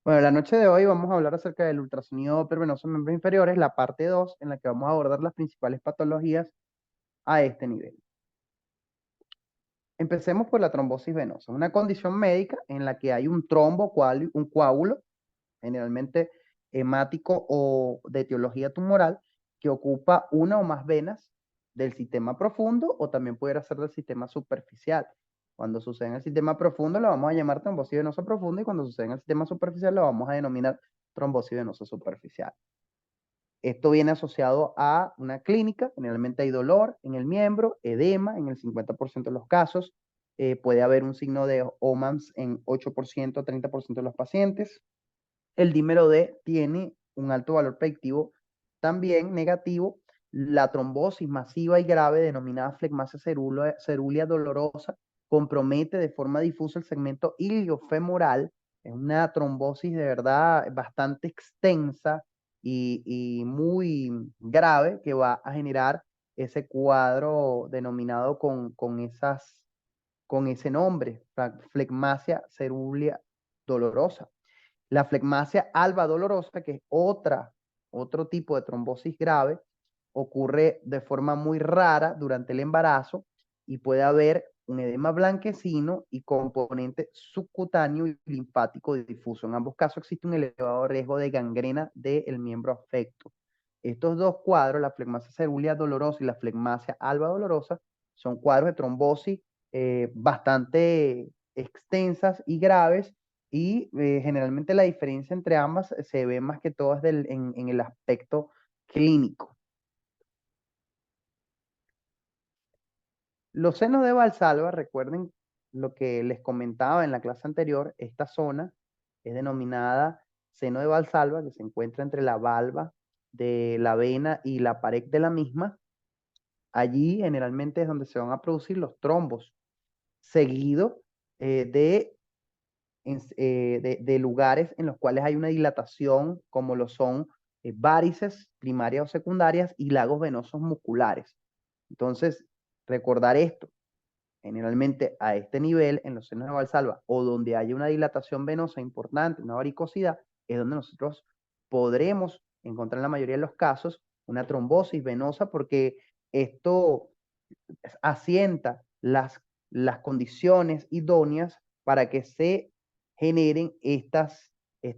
Bueno, la noche de hoy vamos a hablar acerca del ultrasonido Doppler venoso en miembros inferiores, la parte 2, en la que vamos a abordar las principales patologías a este nivel. Empecemos por la trombosis venosa, una condición médica en la que hay un trombo, un coágulo, generalmente hemático o de etiología tumoral, que ocupa una o más venas del sistema profundo o también pudiera ser del sistema superficial. Cuando sucede en el sistema profundo lo vamos a llamar trombosis venosa profunda y cuando sucede en el sistema superficial lo vamos a denominar trombosis venosa superficial. Esto viene asociado a una clínica, generalmente hay dolor en el miembro, edema en el 50% de los casos, puede haber un signo de OMAMS en 8%, 30% de los pacientes. El dímero D tiene un alto valor predictivo también negativo. La trombosis masiva y grave, denominada flegmasia cerúlea dolorosa, compromete de forma difusa el segmento iliofemoral. Es una trombosis de verdad bastante extensa y muy grave que va a generar ese cuadro denominado con ese nombre, flegmasia cerúlea dolorosa. La flegmasia alba dolorosa, que es otro tipo de trombosis grave, ocurre de forma muy rara durante el embarazo y puede haber un edema blanquecino y componente subcutáneo y linfático difuso. En ambos casos existe un elevado riesgo de gangrena del miembro afecto. Estos dos cuadros, la flegmasia cerúlea dolorosa y la flegmasia alba dolorosa, son cuadros de trombosis bastante extensas y graves y generalmente la diferencia entre ambas se ve más que todo en el aspecto clínico. Los senos de Valsalva, recuerden lo que les comentaba en la clase anterior, esta zona es denominada seno de Valsalva, que se encuentra entre la valva de la vena y la pared de la misma. Allí generalmente es donde se van a producir los trombos, seguido de de lugares en los cuales hay una dilatación, como lo son várices primarias o secundarias y lagos venosos musculares. Entonces, recordar esto, generalmente a este nivel, en los senos de Valsalva, o donde haya una dilatación venosa importante, una varicosidad, es donde nosotros podremos encontrar en la mayoría de los casos una trombosis venosa porque esto asienta las condiciones idóneas para que se generen estas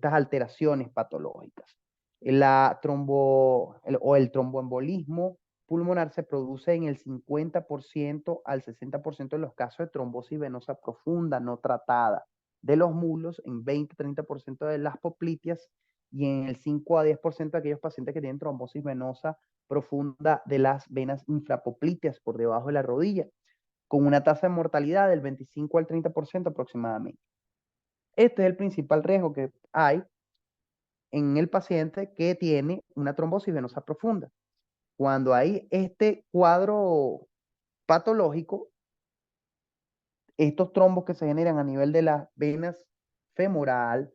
alteraciones patológicas. El tromboembolismo pulmonar se produce en el 50% al 60% de los casos de trombosis venosa profunda no tratada de los muslos, en 20-30% de las popliteas y en el 5 a 10% de aquellos pacientes que tienen trombosis venosa profunda de las venas infrapoplíteas por debajo de la rodilla, con una tasa de mortalidad del 25 al 30% aproximadamente. Este es el principal riesgo que hay en el paciente que tiene una trombosis venosa profunda. Cuando hay este cuadro patológico, estos trombos que se generan a nivel de las venas femoral,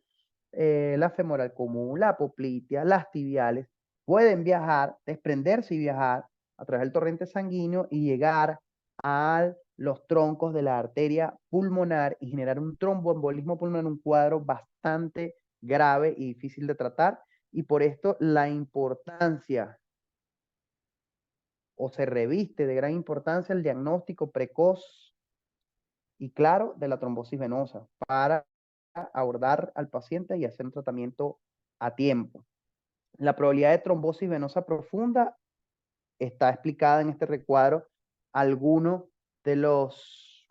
la femoral común, la poplitea, las tibiales, pueden viajar, desprenderse y viajar a través del torrente sanguíneo y llegar a los troncos de la arteria pulmonar y generar un tromboembolismo pulmonar, un cuadro bastante grave y difícil de tratar. Y por esto la importancia o se reviste de gran importancia el diagnóstico precoz y claro de la trombosis venosa para abordar al paciente y hacer un tratamiento a tiempo. La probabilidad de trombosis venosa profunda está explicada en este recuadro. Algunos de los,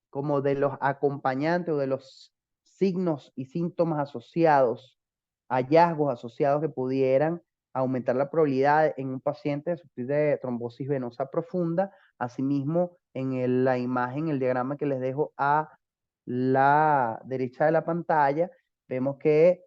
como de los acompañantes o de los signos y síntomas asociados, hallazgos asociados que pudieran aumentar la probabilidad en un paciente de sufrir de trombosis venosa profunda. Asimismo, la imagen, el diagrama que les dejo a la derecha de la pantalla, vemos que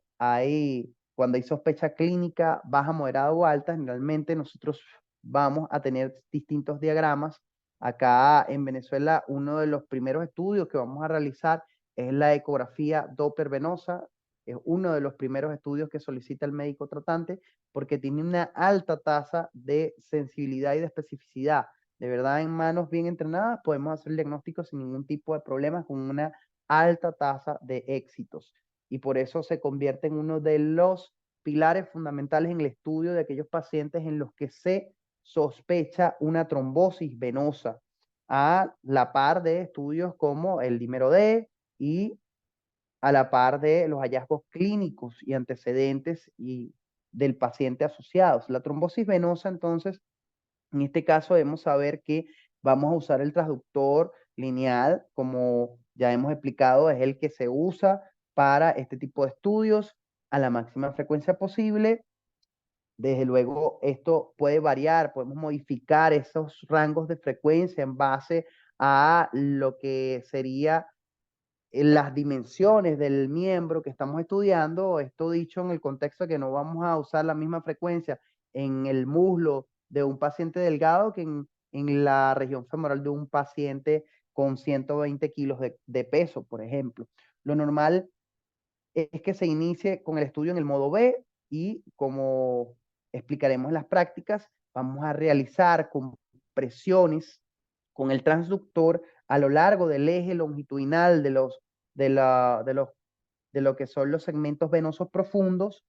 cuando hay sospecha clínica baja, moderada o alta, generalmente nosotros vamos a tener distintos diagramas. Acá en Venezuela, uno de los primeros estudios que vamos a realizar es la ecografía Doppler venosa. Es uno de los primeros estudios que solicita el médico tratante porque tiene una alta tasa de sensibilidad y de especificidad. De verdad, en manos bien entrenadas podemos hacer el diagnóstico sin ningún tipo de problemas, con una alta tasa de éxitos. y por eso se convierte en uno de los pilares fundamentales en el estudio de aquellos pacientes en los que se sospecha una trombosis venosa, a la par de estudios como el dímero D y a la par de los hallazgos clínicos y antecedentes y del paciente asociados. La trombosis venosa, entonces, en este caso debemos saber que vamos a usar el transductor lineal, como ya hemos explicado, es el que se usa para este tipo de estudios a la máxima frecuencia posible. Desde luego, esto puede variar, podemos modificar esos rangos de frecuencia en base a lo que sería las dimensiones del miembro que estamos estudiando. Esto dicho en el contexto de que no vamos a usar la misma frecuencia en el muslo de un paciente delgado que en la región femoral de un paciente con 120 kilos de peso, por ejemplo. Lo normal es que se inicie con el estudio en el modo B y, como explicaremos en las prácticas, vamos a realizar compresiones con el transductor a lo largo del eje longitudinal de lo que son los segmentos venosos profundos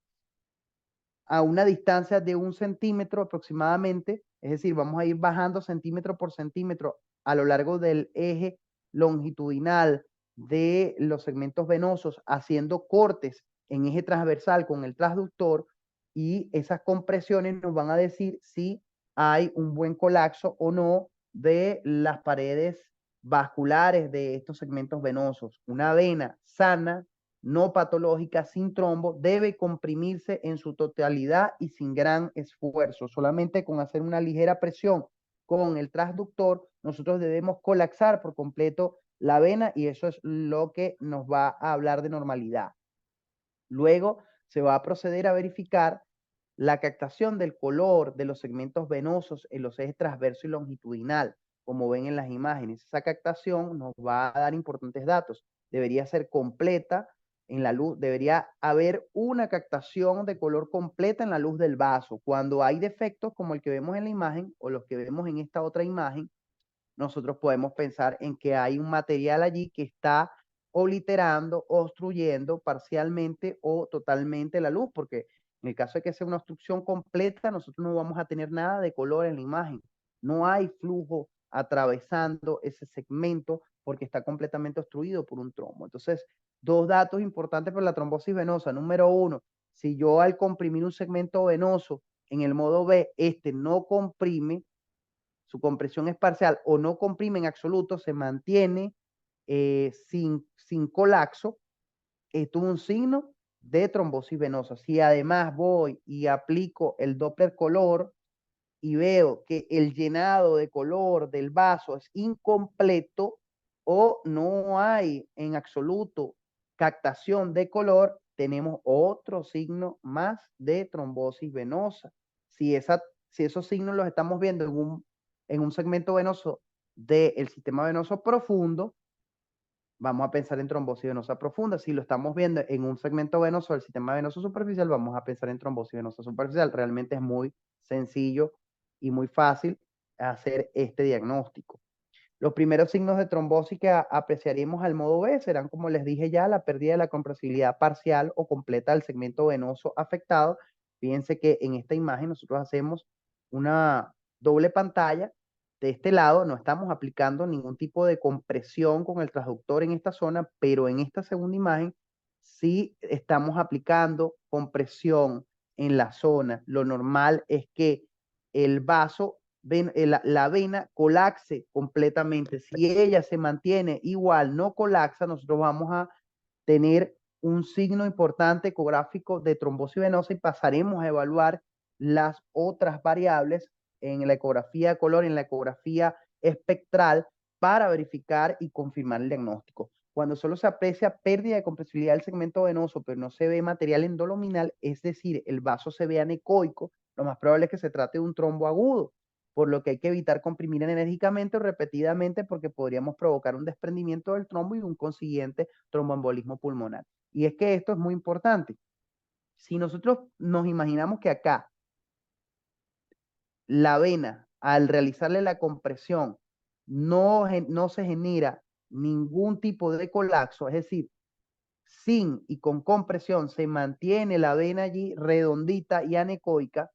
a una distancia de 1 centímetro aproximadamente, es decir, vamos a ir bajando centímetro por centímetro a lo largo del eje longitudinal de los segmentos venosos, haciendo cortes en eje transversal con el transductor, y esas compresiones nos van a decir si hay un buen colapso o no de las paredes vasculares de estos segmentos venosos. Una vena sana, no patológica, sin trombo, debe comprimirse en su totalidad y sin gran esfuerzo. Solamente con hacer una ligera presión con el transductor, nosotros debemos colapsar por completo la vena, y eso es lo que nos va a hablar de normalidad. Luego se va a proceder a verificar la captación del color de los segmentos venosos en los ejes transverso y longitudinal, como ven en las imágenes. Esa captación nos va a dar importantes datos. Debería ser completa en la luz, debería haber una captación de color completa en la luz del vaso. Cuando hay defectos como el que vemos en la imagen o los que vemos en esta otra imagen, nosotros podemos pensar en que hay un material allí que está obliterando, obstruyendo parcialmente o totalmente la luz, porque en el caso de que sea una obstrucción completa, nosotros no vamos a tener nada de color en la imagen. No hay flujo atravesando ese segmento porque está completamente obstruido por un trombo. Entonces, dos datos importantes para la trombosis venosa. Número uno, si yo al comprimir un segmento venoso en el modo B, este no comprime, su compresión es parcial o no comprime en absoluto, se mantiene sin colapso, esto es un signo de trombosis venosa. Si además voy y aplico el Doppler color y veo que el llenado de color del vaso es incompleto o no hay en absoluto captación de color, tenemos otro signo más de trombosis venosa. Si esos signos los estamos viendo en un segmento venoso del sistema venoso profundo, vamos a pensar en trombosis venosa profunda. Si lo estamos viendo en un segmento venoso del sistema venoso superficial, vamos a pensar en trombosis venosa superficial. Realmente es muy sencillo y muy fácil hacer este diagnóstico. Los primeros signos de trombosis que apreciaremos al modo B serán, como les dije ya, la pérdida de la compresibilidad parcial o completa del segmento venoso afectado. Fíjense que en esta imagen nosotros hacemos una doble pantalla. De este lado no estamos aplicando ningún tipo de compresión con el transductor en esta zona, pero en esta segunda imagen sí estamos aplicando compresión en la zona. Lo normal es que el vaso, la vena colapse completamente. Si ella se mantiene igual, no colapsa, nosotros vamos a tener un signo importante ecográfico de trombosis venosa y pasaremos a evaluar las otras variables en la ecografía de color, en la ecografía espectral, para verificar y confirmar el diagnóstico. Cuando solo se aprecia pérdida de compresibilidad del segmento venoso, pero no se ve material endoluminal, es decir, el vaso se ve anecoico, lo más probable es que se trate de un trombo agudo, por lo que hay que evitar comprimir enérgicamente o repetidamente, porque podríamos provocar un desprendimiento del trombo y un consiguiente tromboembolismo pulmonar. Y es que esto es muy importante. Si nosotros nos imaginamos que acá la vena, al realizarle la compresión, no se genera ningún tipo de colapso, es decir, sin y con compresión se mantiene la vena allí redondita y anecoica,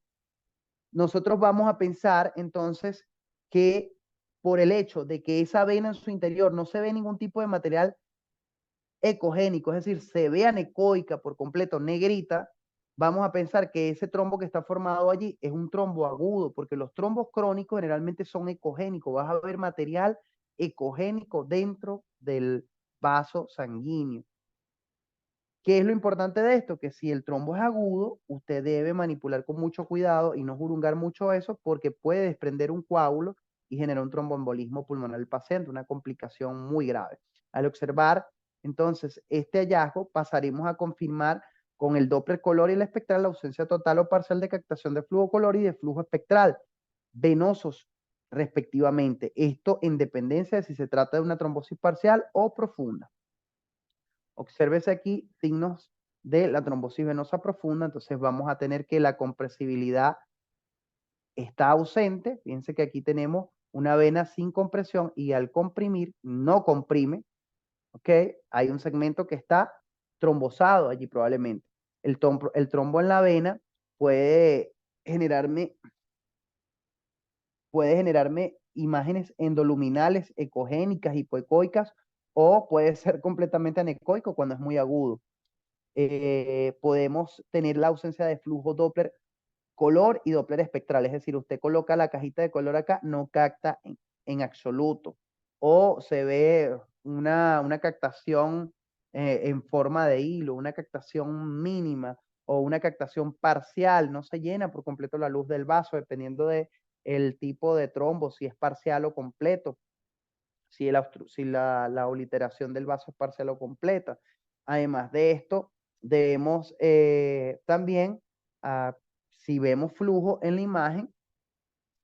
nosotros vamos a pensar entonces que por el hecho de que esa vena en su interior no se ve ningún tipo de material ecogénico, es decir, se ve anecoica por completo, negrita, vamos a pensar que ese trombo que está formado allí es un trombo agudo, porque los trombos crónicos generalmente son ecogénicos, vas a ver material ecogénico dentro del vaso sanguíneo. ¿Qué es lo importante de esto? Que si el trombo es agudo, usted debe manipular con mucho cuidado y no jurungar mucho eso porque puede desprender un coágulo y generar un tromboembolismo pulmonar del paciente, una complicación muy grave. Al observar entonces este hallazgo, pasaremos a confirmar con el Doppler color y el espectral la ausencia total o parcial de captación de flujo color y de flujo espectral venosos respectivamente. Esto en dependencia de si se trata de una trombosis parcial o profunda. Obsérvese aquí signos de la trombosis venosa profunda, entonces vamos a tener que la compresibilidad está ausente. Fíjense que aquí tenemos una vena sin compresión y al comprimir no comprime, ¿ok? Hay un segmento que está trombosado allí probablemente. El trombo en la vena puede generarme, puede generarme imágenes endoluminales, ecogénicas, hipoecoicas, o puede ser completamente anecoico cuando es muy agudo. Podemos tener la ausencia de flujo Doppler color y Doppler espectral, es decir, usted coloca la cajita de color acá, no capta en absoluto, o se ve una captación en forma de hilo, una captación mínima o una captación parcial, no se llena por completo la luz del vaso, dependiendo de el tipo de trombo, si es parcial o completo, si la obliteración del vaso es parcial o completa. Además de esto, debemos también, si vemos flujo en la imagen,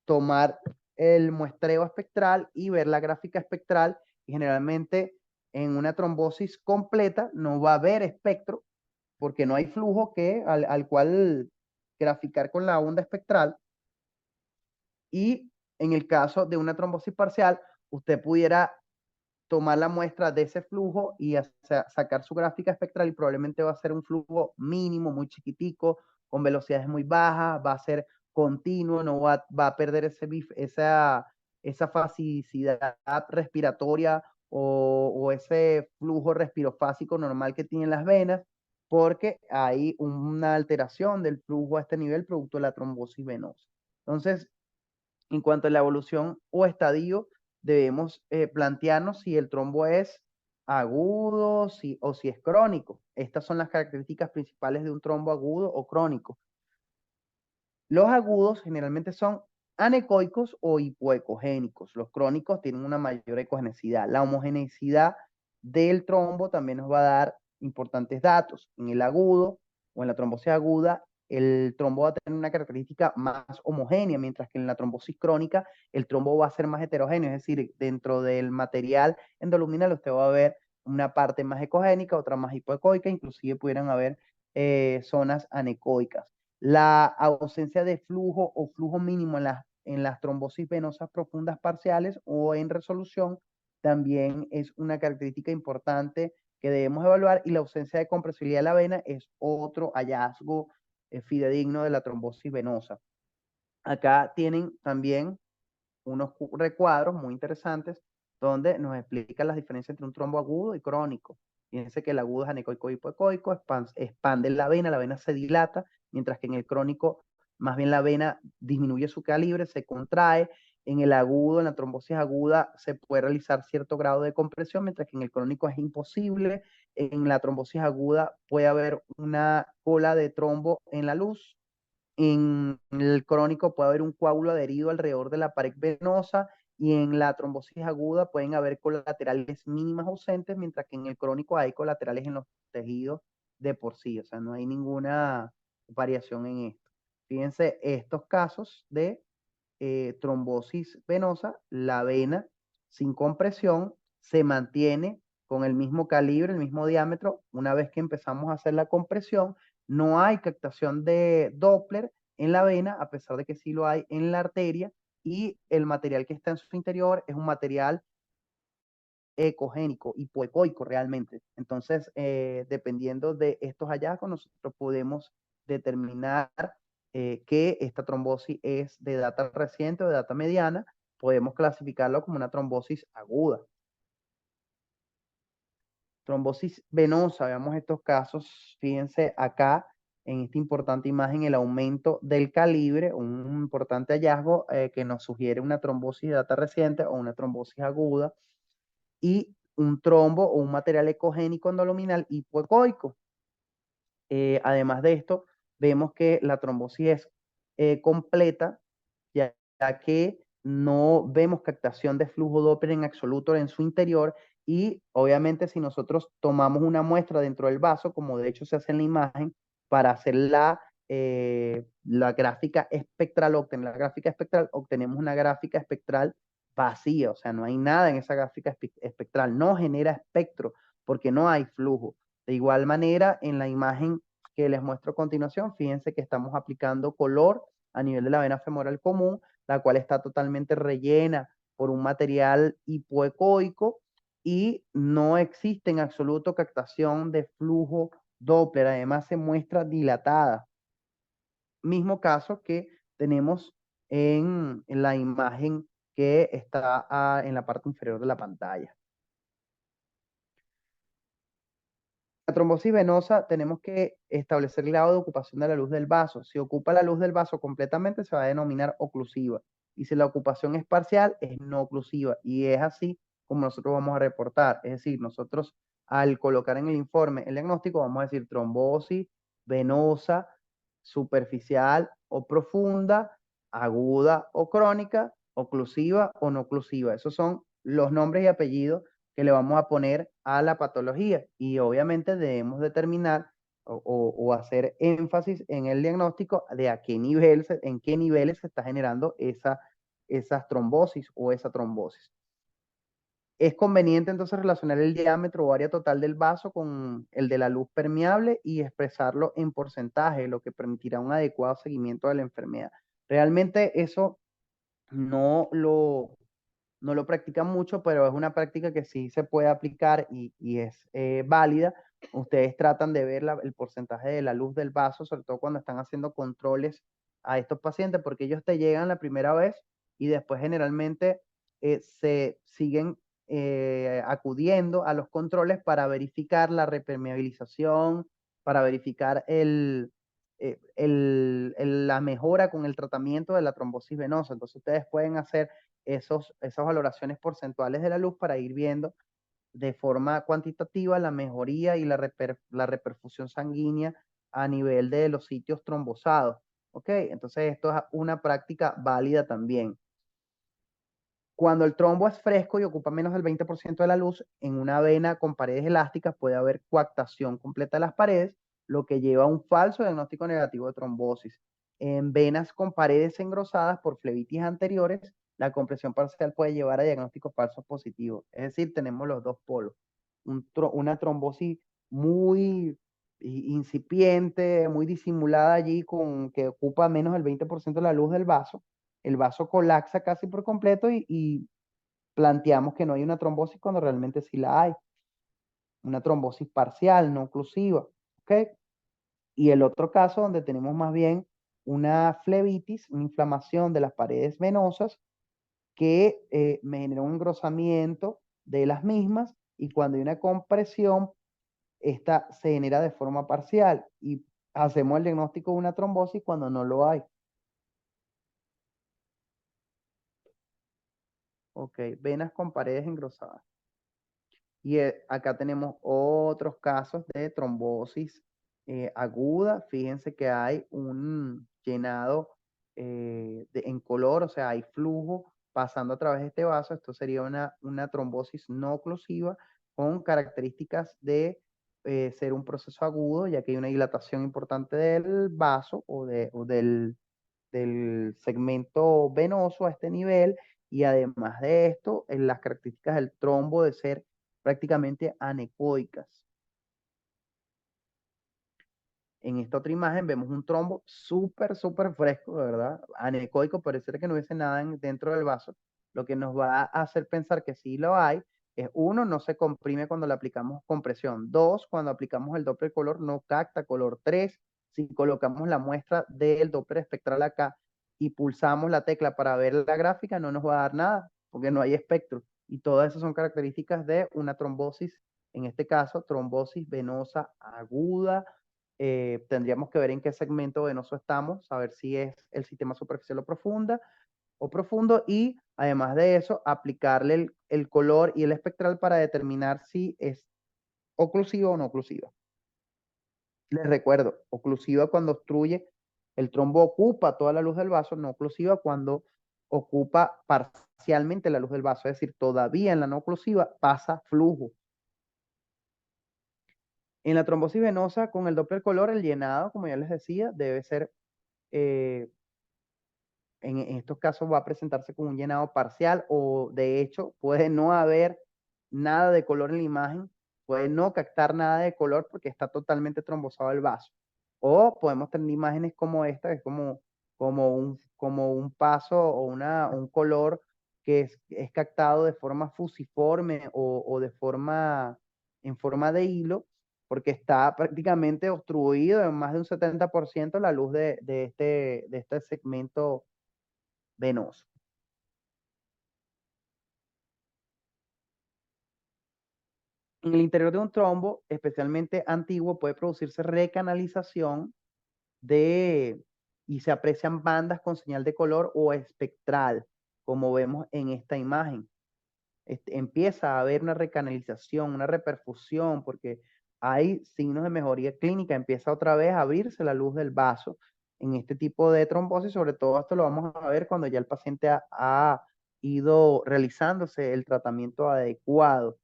tomar el muestreo espectral y ver la gráfica espectral. Y generalmente en una trombosis completa no va a haber espectro porque no hay flujo al cual graficar con la onda espectral. Y en el caso de una trombosis parcial, usted pudiera tomar la muestra de ese flujo y sacar su gráfica espectral y probablemente va a ser un flujo mínimo, muy chiquitico, con velocidades muy bajas, va a ser continuo, no va a perder esa facilidad respiratoria o ese flujo respirofásico normal que tienen las venas, porque hay una alteración del flujo a este nivel producto de la trombosis venosa. Entonces, en cuanto a la evolución o estadio, debemos plantearnos si el trombo es agudo o si es crónico. Estas son las características principales de un trombo agudo o crónico. Los agudos generalmente son anecoicos o hipoecogénicos. Los crónicos tienen una mayor ecogenicidad. La homogeneidad del trombo también nos va a dar importantes datos. En el agudo o en la trombosis aguda, el trombo va a tener una característica más homogénea, mientras que en la trombosis crónica el trombo va a ser más heterogéneo, es decir, dentro del material endoluminal usted va a ver una parte más ecogénica, otra más hipoecoica, inclusive pudieran haber zonas anecoicas. La ausencia de flujo o flujo mínimo en las trombosis venosas profundas parciales o en resolución también es una característica importante que debemos evaluar, y la ausencia de compresibilidad de la vena es otro hallazgo fidedigno de la trombosis venosa. Acá tienen también unos recuadros muy interesantes donde nos explican las diferencias entre un trombo agudo y crónico. Fíjense que el agudo es anecoico y hipoecoico, expande la vena se dilata, mientras que en el crónico más bien la vena disminuye su calibre, se contrae. En el agudo, en la trombosis aguda, se puede realizar cierto grado de compresión, mientras que en el crónico es imposible. En la trombosis aguda puede haber una cola de trombo en la luz. En el crónico puede haber un coágulo adherido alrededor de la pared venosa, y en la trombosis aguda pueden haber colaterales mínimas ausentes, mientras que en el crónico hay colaterales en los tejidos de por sí, o sea, no hay ninguna variación en esto. Fíjense, estos casos de trombosis venosa, la vena sin compresión se mantiene con el mismo calibre, el mismo diámetro. Una vez que empezamos a hacer la compresión, no hay captación de Doppler en la vena, a pesar de que sí lo hay en la arteria, y el material que está en su interior es un material ecogénico, hipoecoico realmente. Entonces, dependiendo de estos hallazgos, nosotros podemos determinar que esta trombosis es de data reciente o de data mediana. Podemos clasificarlo como una trombosis aguda. Trombosis venosa, veamos estos casos. Fíjense acá en esta importante imagen el aumento del calibre, un importante hallazgo que nos sugiere una trombosis de data reciente o una trombosis aguda, y un trombo o un material ecogénico endoluminal hipoecoico. Además de esto, vemos que la trombosis es completa, ya que no vemos captación de flujo Doppler en absoluto en su interior, y obviamente si nosotros tomamos una muestra dentro del vaso, como de hecho se hace en la imagen, para hacer la gráfica espectral, obtenemos una gráfica espectral vacía, o sea, no hay nada en esa gráfica espectral, no genera espectro porque no hay flujo. De igual manera, en la imagen que les muestro a continuación, fíjense que estamos aplicando color a nivel de la vena femoral común, la cual está totalmente rellena por un material hipoecoico y no existe en absoluto captación de flujo Doppler, además se muestra dilatada. Mismo caso que tenemos en la imagen que está en la parte inferior de la pantalla. La trombosis venosa tenemos que establecer el grado de ocupación de la luz del vaso. Si ocupa la luz del vaso completamente, se va a denominar oclusiva. Y si la ocupación es parcial, es no oclusiva. Y es así como nosotros vamos a reportar. Es decir, nosotros al colocar en el informe el diagnóstico, vamos a decir trombosis venosa, superficial o profunda, aguda o crónica, oclusiva o no oclusiva. Esos son los nombres y apellidos que le vamos a poner a la patología, y obviamente debemos determinar o hacer énfasis en el diagnóstico de a qué nivel, en qué niveles se está generando esas trombosis o esa trombosis. Es conveniente entonces relacionar el diámetro o área total del vaso con el de la luz permeable y expresarlo en porcentaje, lo que permitirá un adecuado seguimiento de la enfermedad. Realmente eso no lo, no lo practican mucho, pero es una práctica que sí se puede aplicar y es válida. Ustedes tratan de ver el porcentaje de la luz del vaso, sobre todo cuando están haciendo controles a estos pacientes, porque ellos te llegan la primera vez y después generalmente se siguen acudiendo a los controles para verificar la repermeabilización, para verificar la mejora con el tratamiento de la trombosis venosa. Entonces ustedes pueden hacer esas valoraciones porcentuales de la luz para ir viendo de forma cuantitativa la mejoría y la reperfusión sanguínea a nivel de los sitios trombosados. ¿Ok? Entonces esto es una práctica válida también. Cuando el trombo es fresco y ocupa menos del 20% de la luz, en una vena con paredes elásticas puede haber coactación completa de las paredes, lo que lleva a un falso diagnóstico negativo de trombosis. En venas con paredes engrosadas por flebitis anteriores, la compresión parcial puede llevar a diagnósticos falsos positivos. Es decir, tenemos los dos polos. Una trombosis muy incipiente, muy disimulada allí, que ocupa menos del 20% de la luz del vaso. El vaso colapsa casi por completo y planteamos que no hay una trombosis cuando realmente sí la hay. Una trombosis parcial, no oclusiva. ¿Ok? Y el otro caso donde tenemos más bien una flebitis, una inflamación de las paredes venosas que me genera un engrosamiento de las mismas, y cuando hay una compresión, esta se genera de forma parcial y hacemos el diagnóstico de una trombosis cuando no lo hay. Ok, venas con paredes engrosadas. Y acá tenemos otros casos de trombosis aguda. Fíjense que hay un llenado en color, o sea, hay flujo pasando a través de este vaso. Esto sería una trombosis no oclusiva con características de ser un proceso agudo, ya que hay una dilatación importante del vaso del segmento venoso a este nivel, y además de esto, en las características del trombo de ser prácticamente anecoicas. En esta otra imagen vemos un trombo súper fresco, ¿verdad? Anecoico, pareciera que no hubiese nada dentro del vaso, lo que nos va a hacer pensar que sí lo hay, Es uno, no se comprime cuando le aplicamos compresión. Dos, cuando aplicamos el Doppler color no capta color. Tres, si colocamos la muestra del Doppler espectral acá y pulsamos la tecla para ver la gráfica, no nos va a dar nada, porque no hay espectro. Y todas esas son características de una trombosis, en este caso, trombosis venosa aguda. Tendríamos que ver en qué segmento venoso estamos, saber si es el sistema superficial o profundo, y además de eso, aplicarle el color y el espectral para determinar si es oclusiva o no oclusiva. Les recuerdo, oclusiva cuando obstruye, el trombo ocupa toda la luz del vaso, no oclusiva cuando ocupa parcialmente la luz del vaso, es decir, todavía en la no oclusiva pasa flujo. En la trombosis venosa con el Doppler color, el llenado, como ya les decía, debe ser, en estos casos va a presentarse con un llenado parcial, o de hecho puede no haber nada de color en la imagen, puede no captar nada de color porque está totalmente trombosado el vaso. O podemos tener imágenes como esta, que es como un paso o un color que es captado de forma fusiforme o en forma de hilo, porque está prácticamente obstruido en más de un 70% la luz de este segmento venoso. En el interior de un trombo, especialmente antiguo, puede producirse recanalización de, y se aprecian bandas con señal de color o espectral, como vemos en esta imagen. Empieza a haber una recanalización, una reperfusión, porque hay signos de mejoría clínica, empieza otra vez a abrirse la luz del vaso en este tipo de trombosis. Sobre todo esto lo vamos a ver cuando ya el paciente ha ido realizándose el tratamiento adecuado.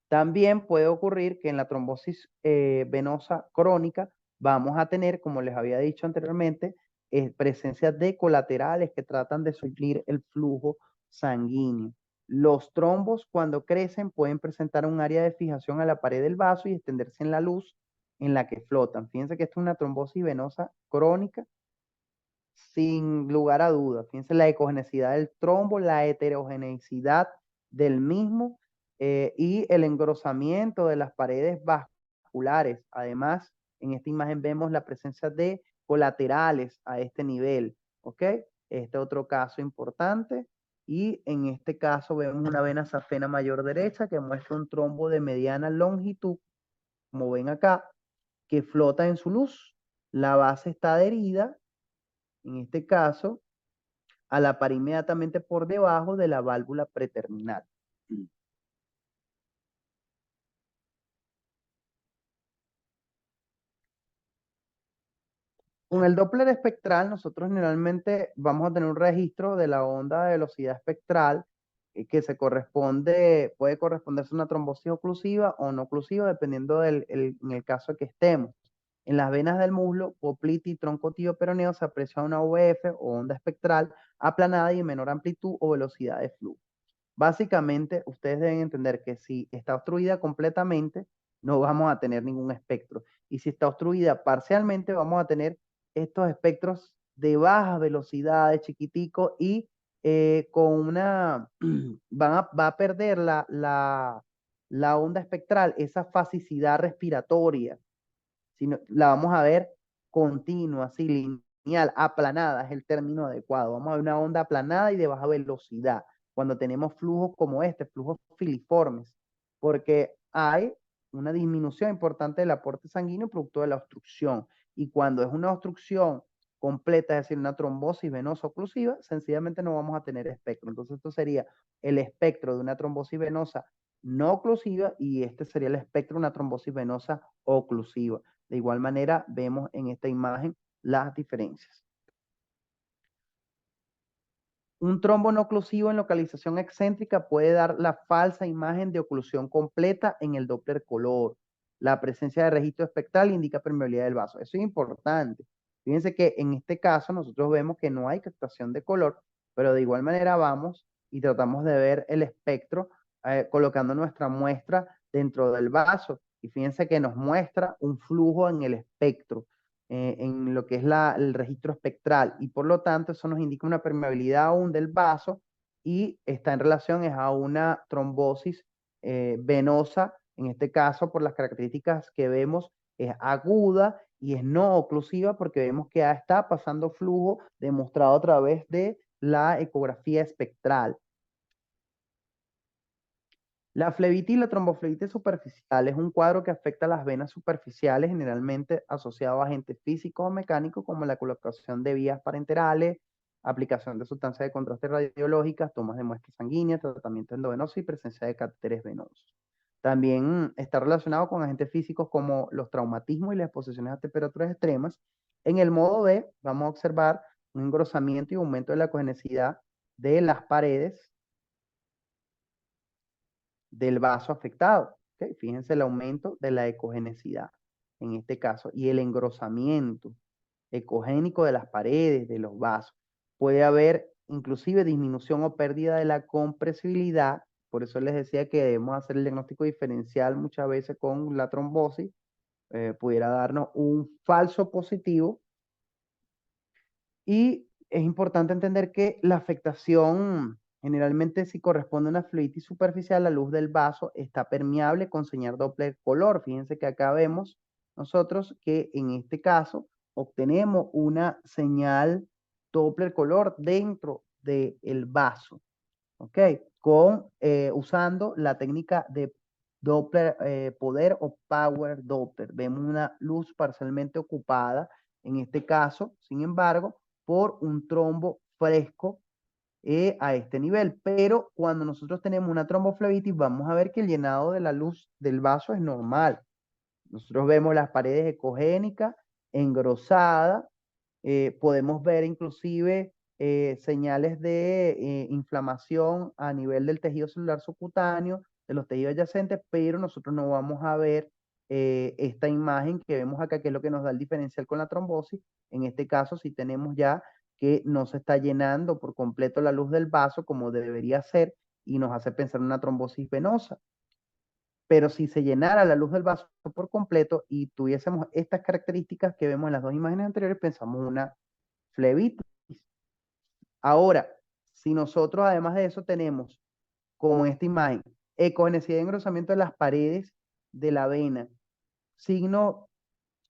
También puede ocurrir que en la trombosis venosa crónica vamos a tener, como les había dicho anteriormente, presencia de colaterales que tratan de suplir el flujo sanguíneo. Los trombos, cuando crecen, pueden presentar un área de fijación a la pared del vaso y extenderse en la luz en la que flotan. Fíjense que esto es una trombosis venosa crónica sin lugar a dudas. Fíjense la ecogenicidad del trombo, la heterogeneidad del mismo, y el engrosamiento de las paredes vasculares. Además, en esta imagen vemos la presencia de colaterales a este nivel. ¿Ok? Este otro caso importante. Y en este caso vemos una vena safena mayor derecha que muestra un trombo de mediana longitud, como ven acá, que flota en su luz. La base está adherida, en este caso, a la par inmediatamente por debajo de la válvula preterminal. Con el Doppler espectral, nosotros generalmente vamos a tener un registro de la onda de velocidad espectral, que puede corresponderse a una trombosis oclusiva o no oclusiva, dependiendo en el caso que estemos. En las venas del muslo, poplite y tronco tibio-peroneo se aprecia una VF o onda espectral aplanada y de menor amplitud o velocidad de flujo. Básicamente, ustedes deben entender que si está obstruida completamente, no vamos a tener ningún espectro. Y si está obstruida parcialmente, vamos a tener estos espectros de baja velocidad, de chiquitico, y con una, va a perder la onda espectral, esa fasicidad respiratoria, sino la vamos a ver continua, así lineal, aplanada, es el término adecuado. Vamos a ver una onda aplanada y de baja velocidad cuando tenemos flujos como este, flujos filiformes, porque hay una disminución importante del aporte sanguíneo producto de la obstrucción. Y cuando es una obstrucción completa, es decir, una trombosis venosa oclusiva, sencillamente no vamos a tener espectro. Entonces, esto sería el espectro de una trombosis venosa no oclusiva, y este sería el espectro de una trombosis venosa oclusiva. De igual manera, vemos en esta imagen las diferencias. Un trombo no oclusivo en localización excéntrica puede dar la falsa imagen de oclusión completa en el Doppler color. La presencia de registro espectral indica permeabilidad del vaso. Eso es importante. Fíjense que en este caso nosotros vemos que no hay captación de color, pero de igual manera vamos y tratamos de ver el espectro, colocando nuestra muestra dentro del vaso. Y fíjense que nos muestra un flujo en el espectro. en lo que es el registro espectral y por lo tanto eso nos indica una permeabilidad aún del vaso y está en relación es a una trombosis venosa, en este caso por las características que vemos es aguda y es no oclusiva porque vemos que está pasando flujo demostrado a través de la ecografía espectral. La flebitis y la tromboflebitis superficial es un cuadro que afecta a las venas superficiales, generalmente asociado a agentes físicos o mecánicos como la colocación de vías parenterales, aplicación de sustancias de contraste radiológicas, tomas de muestras sanguíneas, tratamiento endovenoso y presencia de catéteres venosos. También está relacionado con agentes físicos como los traumatismos y las exposiciones a temperaturas extremas. En el modo B vamos a observar un engrosamiento y aumento de la cogenicidad de las paredes del vaso afectado. ¿Okay? Fíjense el aumento de la ecogenicidad en este caso y el engrosamiento ecogénico de las paredes, de los vasos. Puede haber inclusive disminución o pérdida de la compresibilidad. Por eso les decía que debemos hacer el diagnóstico diferencial muchas veces con la trombosis. Pudiera darnos un falso positivo. Y es importante entender que la afectación, generalmente si corresponde a una fluiditis superficial, la luz del vaso está permeable con señal Doppler color. Fíjense que acá vemos nosotros que en este caso obtenemos una señal Doppler color dentro del vaso, ¿ok? Usando la técnica de Doppler poder o power Doppler. Vemos una luz parcialmente ocupada, en este caso, sin embargo, por un trombo fresco a este nivel. Pero cuando nosotros tenemos una tromboflebitis, vamos a ver que el llenado de la luz del vaso es normal. Nosotros vemos las paredes ecogénicas engrosadas, podemos ver inclusive señales de inflamación a nivel del tejido celular subcutáneo, de los tejidos adyacentes, pero nosotros no vamos a ver esta imagen que vemos acá, que es lo que nos da el diferencial con la trombosis. En este caso, si tenemos ya que no se está llenando por completo la luz del vaso como debería ser y nos hace pensar en una trombosis venosa. Pero si se llenara la luz del vaso por completo y tuviésemos estas características que vemos en las dos imágenes anteriores, pensamos una flebitis. Ahora, si nosotros además de eso tenemos, como en esta imagen, ecogenicidad y engrosamiento de las paredes de la vena, signo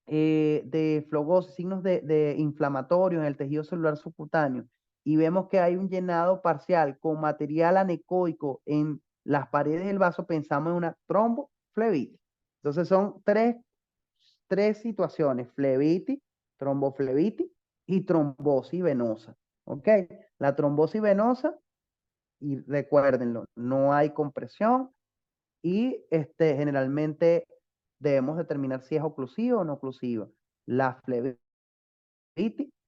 de flogosis, signos de inflamatorios en el tejido celular subcutáneo, y vemos que hay un llenado parcial con material anecoico en las paredes del vaso, pensamos en una tromboflebitis. Entonces son tres situaciones: flebitis, tromboflebitis y trombosis venosa. ¿Ok? La trombosis venosa, y recuérdenlo, no hay compresión y generalmente debemos determinar si es oclusiva o no oclusiva. La flebitis,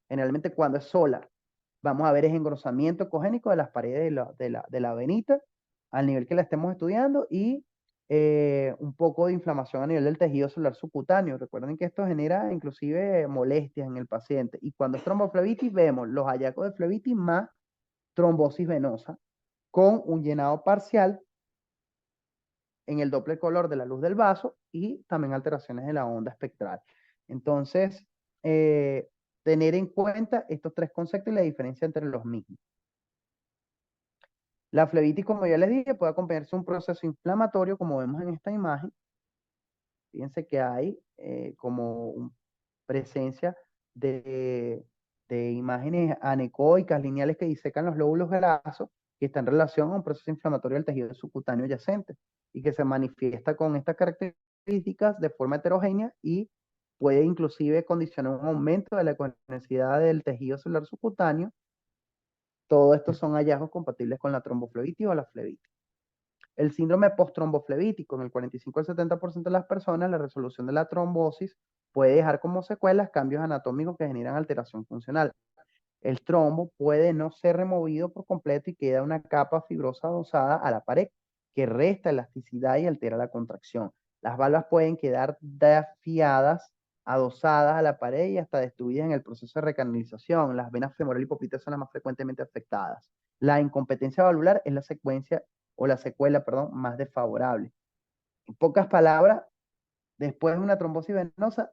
generalmente cuando es sola, vamos a ver es engrosamiento ecogénico de las paredes de la venita al nivel que la estemos estudiando y un poco de inflamación a nivel del tejido celular subcutáneo. Recuerden que esto genera inclusive molestias en el paciente. Y cuando es tromboflebitis, vemos los hallazgos de flebitis más trombosis venosa con un llenado parcial en el doble color de la luz del vaso y también alteraciones de la onda espectral. Entonces, tener en cuenta estos tres conceptos y la diferencia entre los mismos. La flebitis, como ya les dije, puede acompañarse de un proceso inflamatorio, como vemos en esta imagen. Fíjense que hay como presencia de, de imágenes anecoicas, lineales que disecan los lóbulos grasos, que están en relación a un proceso inflamatorio del tejido subcutáneo adyacente y que se manifiesta con estas características de forma heterogénea y puede inclusive condicionar un aumento de la conectividad del tejido celular subcutáneo. Todo esto son hallazgos compatibles con la tromboflebitis o la flebitis. El síndrome posttromboflebítico, en el 45 al 70% de las personas, la resolución de la trombosis puede dejar como secuelas cambios anatómicos que generan alteración funcional. El trombo puede no ser removido por completo y queda una capa fibrosa adosada a la pared que resta elasticidad y altera la contracción. Las valvas pueden quedar desafiadas, adosadas a la pared y hasta destruidas en el proceso de recanalización. Las venas femoral y popliteal son las más frecuentemente afectadas. La incompetencia valvular es la secuencia o la secuela, perdón, más desfavorable. En pocas palabras, después de una trombosis venosa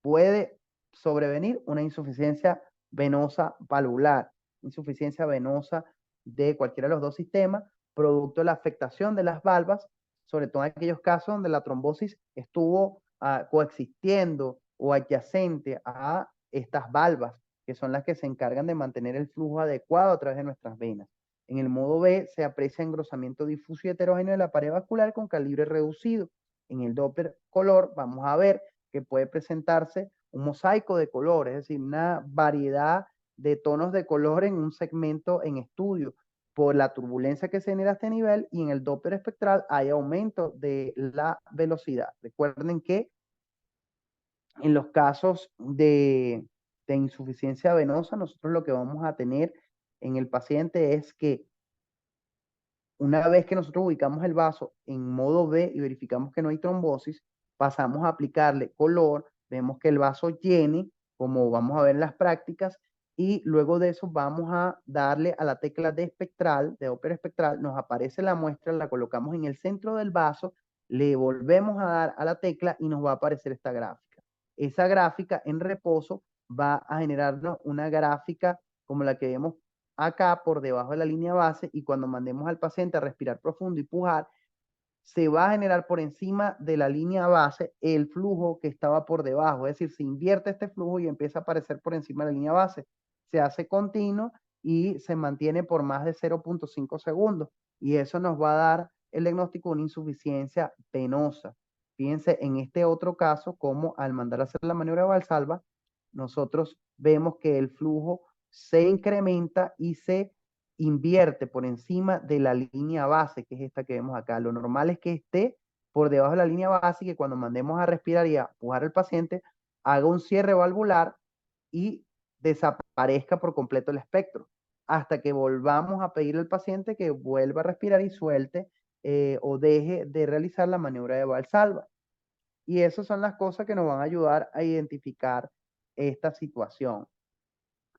puede sobrevenir una insuficiencia venosa valvular, insuficiencia venosa de cualquiera de los dos sistemas, producto de la afectación de las valvas, sobre todo en aquellos casos donde la trombosis estuvo coexistiendo o adyacente a estas valvas, que son las que se encargan de mantener el flujo adecuado a través de nuestras venas. En el modo B se aprecia engrosamiento difuso y heterogéneo de la pared vascular con calibre reducido. En el Doppler color vamos a ver que puede presentarse un mosaico de colores, es decir, una variedad de tonos de color en un segmento en estudio por la turbulencia que se genera a este nivel, y en el Doppler espectral hay aumento de la velocidad. Recuerden que en los casos de insuficiencia venosa, nosotros lo que vamos a tener en el paciente es que una vez que nosotros ubicamos el vaso en modo B y verificamos que no hay trombosis, pasamos a aplicarle color, vemos que el vaso llene, como vamos a ver en las prácticas, y luego de eso vamos a darle a la tecla de espectral, de Doppler espectral, nos aparece la muestra, la colocamos en el centro del vaso, le volvemos a dar a la tecla y nos va a aparecer esta gráfica. Esa gráfica en reposo va a generarnos una gráfica como la que vemos acá por debajo de la línea base, y cuando mandemos al paciente a respirar profundo y pujar, se va a generar por encima de la línea base el flujo que estaba por debajo, es decir, se invierte este flujo y empieza a aparecer por encima de la línea base. Se hace continuo y se mantiene por más de 0.5 segundos, y eso nos va a dar el diagnóstico de una insuficiencia venosa. Fíjense en este otro caso como al mandar a hacer la maniobra de Valsalva, nosotros vemos que el flujo se incrementa y se invierte por encima de la línea base, que es esta que vemos acá. Lo normal es que esté por debajo de la línea base y que cuando mandemos a respirar y a pujar al paciente, haga un cierre valvular y desaparezca por completo el espectro, hasta que volvamos a pedirle al paciente que vuelva a respirar y suelte o deje de realizar la maniobra de Valsalva. Y esas son las cosas que nos van a ayudar a identificar esta situación.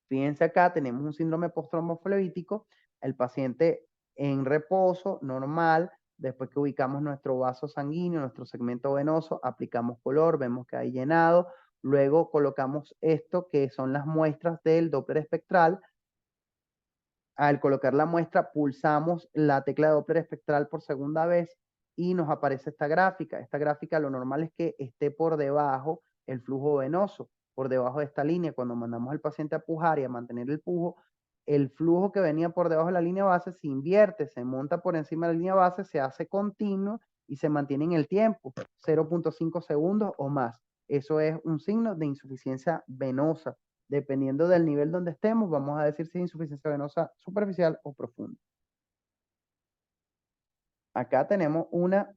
Fíjense acá, tenemos un síndrome postromboflevítico, el paciente en reposo, normal, después que ubicamos nuestro vaso sanguíneo, nuestro segmento venoso, aplicamos color, vemos que hay llenado, luego colocamos esto que son las muestras del Doppler espectral. Al colocar la muestra, pulsamos la tecla de Doppler espectral por segunda vez y nos aparece esta gráfica. Esta gráfica lo normal es que esté por debajo el flujo venoso, por debajo de esta línea. Cuando mandamos al paciente a pujar y a mantener el pujo, el flujo que venía por debajo de la línea base se invierte, se monta por encima de la línea base, se hace continuo y se mantiene en el tiempo, 0.5 segundos o más. Eso es un signo de insuficiencia venosa. Dependiendo del nivel donde estemos, vamos a decir si es insuficiencia venosa superficial o profunda. Acá tenemos una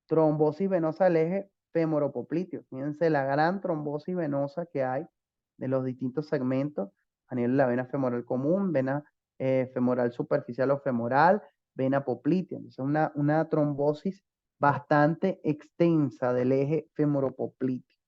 trombosis venosa del eje femoropopliteo. Fíjense la gran trombosis venosa que hay de los distintos segmentos a nivel de la vena femoral común, vena femoral superficial o femoral, vena poplitea. Entonces, una trombosis bastante extensa del eje femoropopliteo.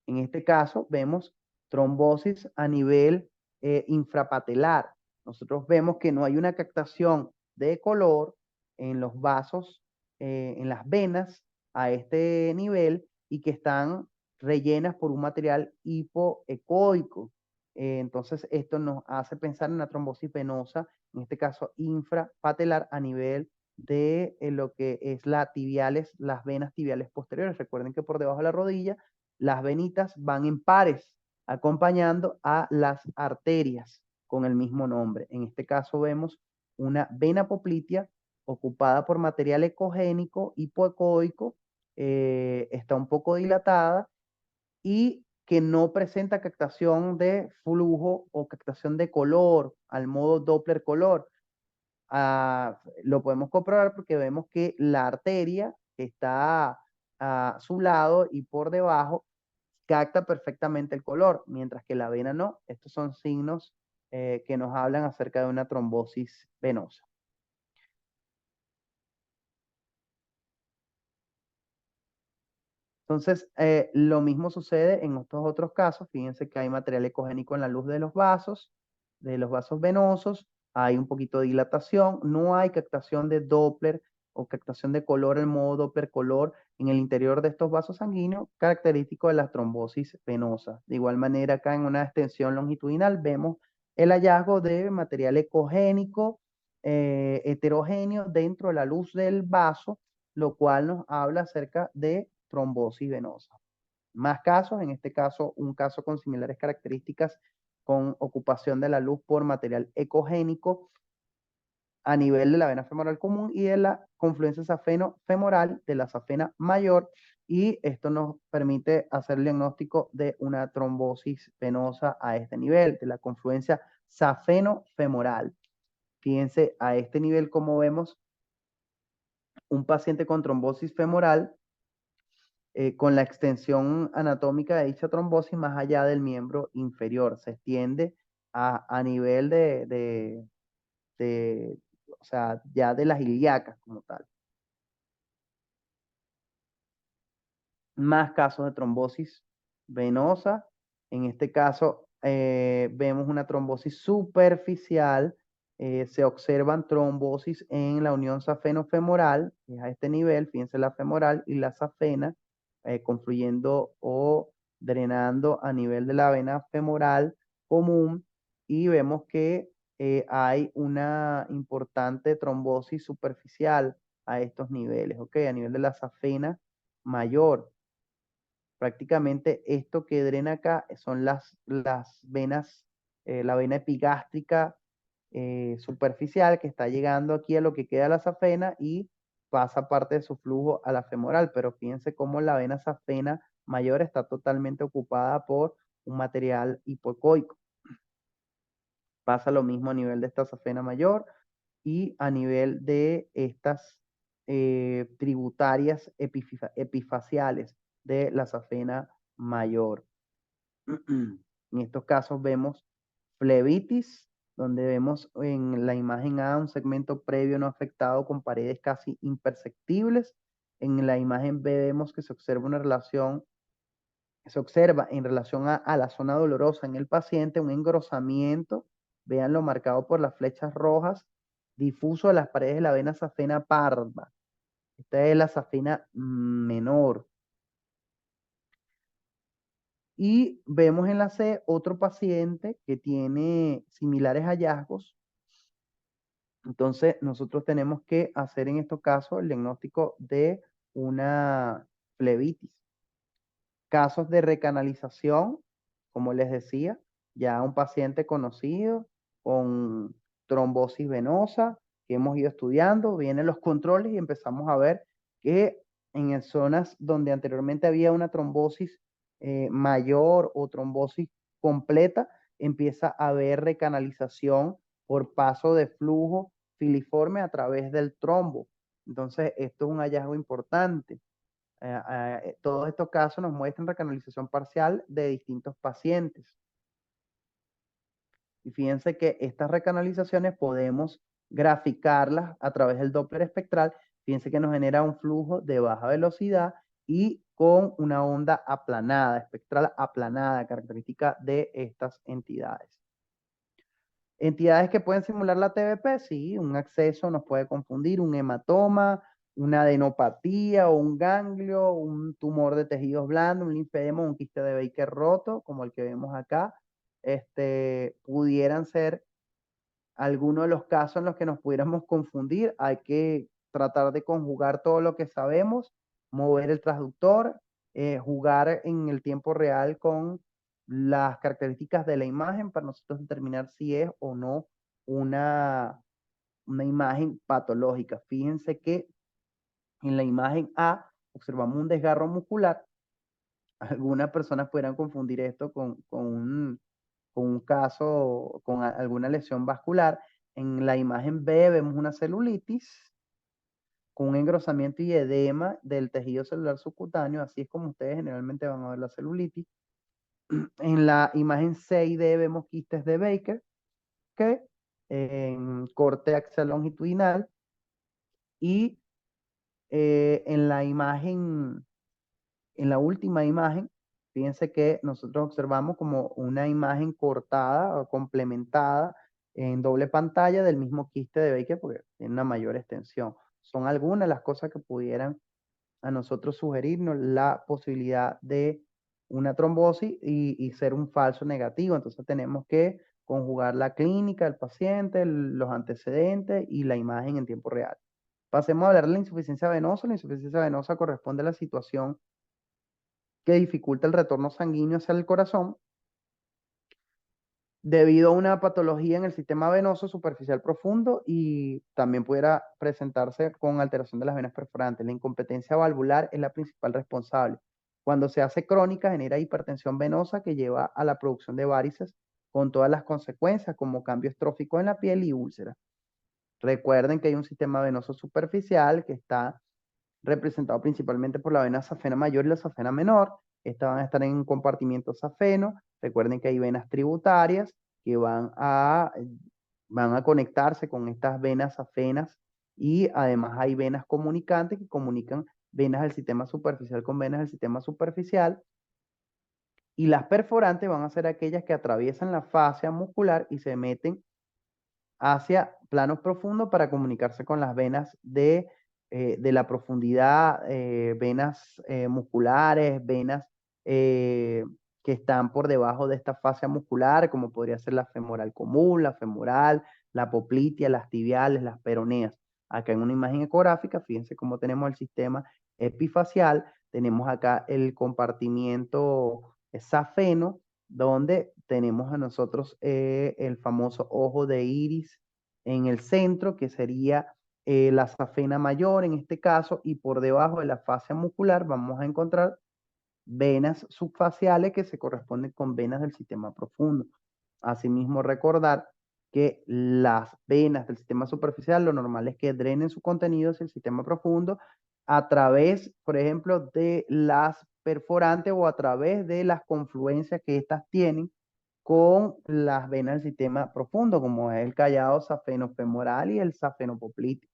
En este caso vemos trombosis a nivel infrapatelar. Nosotros vemos que no hay una captación de color en los vasos, en las venas a este nivel, y que están rellenas por un material hipoecoico. Entonces esto nos hace pensar en una trombosis venosa, en este caso infrapatelar, a nivel de lo que es las venas tibiales posteriores. Recuerden que por debajo de la rodilla las venitas van en pares, acompañando a las arterias con el mismo nombre. En este caso vemos una vena poplitea ocupada por material ecogénico, hipoecoico, está un poco dilatada y que no presenta captación de flujo o captación de color al modo Doppler color. Lo podemos comprobar porque vemos que la arteria está a su lado y por debajo capta perfectamente el color, mientras que la vena no. Estos son signos que nos hablan acerca de una trombosis venosa. Entonces, lo mismo sucede en estos otros casos. Fíjense que hay material ecogénico en la luz de los vasos venosos, hay un poquito de dilatación, no hay captación de Doppler o captación de color en modo Doppler color en el interior de estos vasos sanguíneos, característico de las trombosis venosas. De igual manera, acá en una extensión longitudinal vemos el hallazgo de material ecogénico heterogéneo dentro de la luz del vaso, lo cual nos habla acerca de trombosis venosa. Más casos, en este caso, un caso con similares características con ocupación de la luz por material ecogénico a nivel de la vena femoral común y de la confluencia safeno-femoral de la safena mayor, y esto nos permite hacer el diagnóstico de una trombosis venosa a este nivel, de la confluencia safeno-femoral. Fíjense, a este nivel, como vemos, un paciente con trombosis femoral con la extensión anatómica de dicha trombosis más allá del miembro inferior, se extiende a nivel de, o sea, ya de las ilíacas como tal. Más casos de trombosis venosa. En este caso, vemos una trombosis superficial. Se observan trombosis en la unión safeno-femoral, que es a este nivel, fíjense la femoral y la safena, confluyendo o drenando a nivel de la vena femoral común, y vemos que hay una importante trombosis superficial a estos niveles, ¿ok? A nivel de la safena mayor. Prácticamente esto que drena acá son las venas, la vena epigástrica superficial que está llegando aquí a lo que queda de la safena y pasa parte de su flujo a la femoral, pero fíjense cómo la vena safena mayor está totalmente ocupada por un material hipoecoico. Pasa lo mismo a nivel de esta safena mayor y a nivel de estas tributarias epifaciales de la safena mayor. En estos casos vemos flebitis, donde vemos en la imagen A un segmento previo no afectado con paredes casi imperceptibles. En la imagen B vemos que se observa una relación, se observa en relación a la zona dolorosa en el paciente un engrosamiento, véanlo marcado por las flechas rojas, difuso de las paredes de la vena safena parva. Esta es la safena menor. Y vemos en la C otro paciente que tiene similares hallazgos. Entonces, nosotros tenemos que hacer en estos casos el diagnóstico de una flebitis. Casos de recanalización, como les decía, ya un paciente conocido con trombosis venosa que hemos ido estudiando, vienen los controles y empezamos a ver que en zonas donde anteriormente había una trombosis mayor o trombosis completa, empieza a haber recanalización por paso de flujo filiforme a través del trombo. Entonces, esto es un hallazgo importante. Todos estos casos nos muestran recanalización parcial de distintos pacientes. Y fíjense que estas recanalizaciones podemos graficarlas a través del Doppler espectral. Fíjense que nos genera un flujo de baja velocidad y con una onda aplanada, espectral aplanada, característica de estas entidades. Entidades que pueden simular la TBP, sí, un acceso nos puede confundir, un hematoma, una adenopatía o un ganglio, un tumor de tejidos blandos, un linfedema, un quiste de Baker roto, como el que vemos acá, pudieran ser algunos de los casos en los que nos pudiéramos confundir. Hay que tratar de conjugar todo lo que sabemos, mover el transductor, jugar en el tiempo real con las características de la imagen para nosotros determinar si es o no una, una imagen patológica. Fíjense que en la imagen A observamos un desgarro muscular. Algunas personas podrían confundir esto con un caso, con alguna lesión vascular. En la imagen B vemos una celulitis con un engrosamiento y edema del tejido celular subcutáneo, así es como ustedes generalmente van a ver la celulitis. En la imagen C y D vemos quistes de Baker, que en corte axial longitudinal, y en la imagen, en la última imagen, fíjense que nosotros observamos como una imagen cortada o complementada en doble pantalla del mismo quiste de Baker porque tiene una mayor extensión. Son algunas de las cosas que pudieran a nosotros sugerirnos la posibilidad de una trombosis y ser un falso negativo. Entonces tenemos que conjugar la clínica del paciente, los antecedentes y la imagen en tiempo real. Pasemos a hablar de la insuficiencia venosa. La insuficiencia venosa corresponde a la situación que dificulta el retorno sanguíneo hacia el corazón debido a una patología en el sistema venoso superficial profundo y también pudiera presentarse con alteración de las venas perforantes. La incompetencia valvular es la principal responsable. Cuando se hace crónica, genera hipertensión venosa que lleva a la producción de varices con todas las consecuencias como cambio estrófico en la piel y úlceras. Recuerden que hay un sistema venoso superficial que está representado principalmente por la vena safena mayor y la safena menor. Estas van a estar en un compartimiento safeno. Recuerden que hay venas tributarias que van a conectarse con estas venas safenas y además hay venas comunicantes que comunican venas del sistema superficial con venas del sistema superficial. Y las perforantes van a ser aquellas que atraviesan la fascia muscular y se meten hacia planos profundos para comunicarse con las venas de la profundidad, venas musculares, venas eh, que están por debajo de esta fascia muscular, como podría ser la femoral común, la femoral, la poplitea, las tibiales, las peroneas. Acá en una imagen ecográfica, fíjense cómo tenemos el sistema epifacial, tenemos acá el compartimiento safeno, donde tenemos a nosotros el famoso ojo de iris en el centro, que sería la safena mayor en este caso, y por debajo de la fascia muscular vamos a encontrar venas subfaciales que se corresponden con venas del sistema profundo. Asimismo, recordar que las venas del sistema superficial, lo normal es que drenen su contenido hacia el sistema profundo a través, por ejemplo, de las perforantes o a través de las confluencias que éstas tienen con las venas del sistema profundo, como es el callado safenofemoral y el safenopopliteo.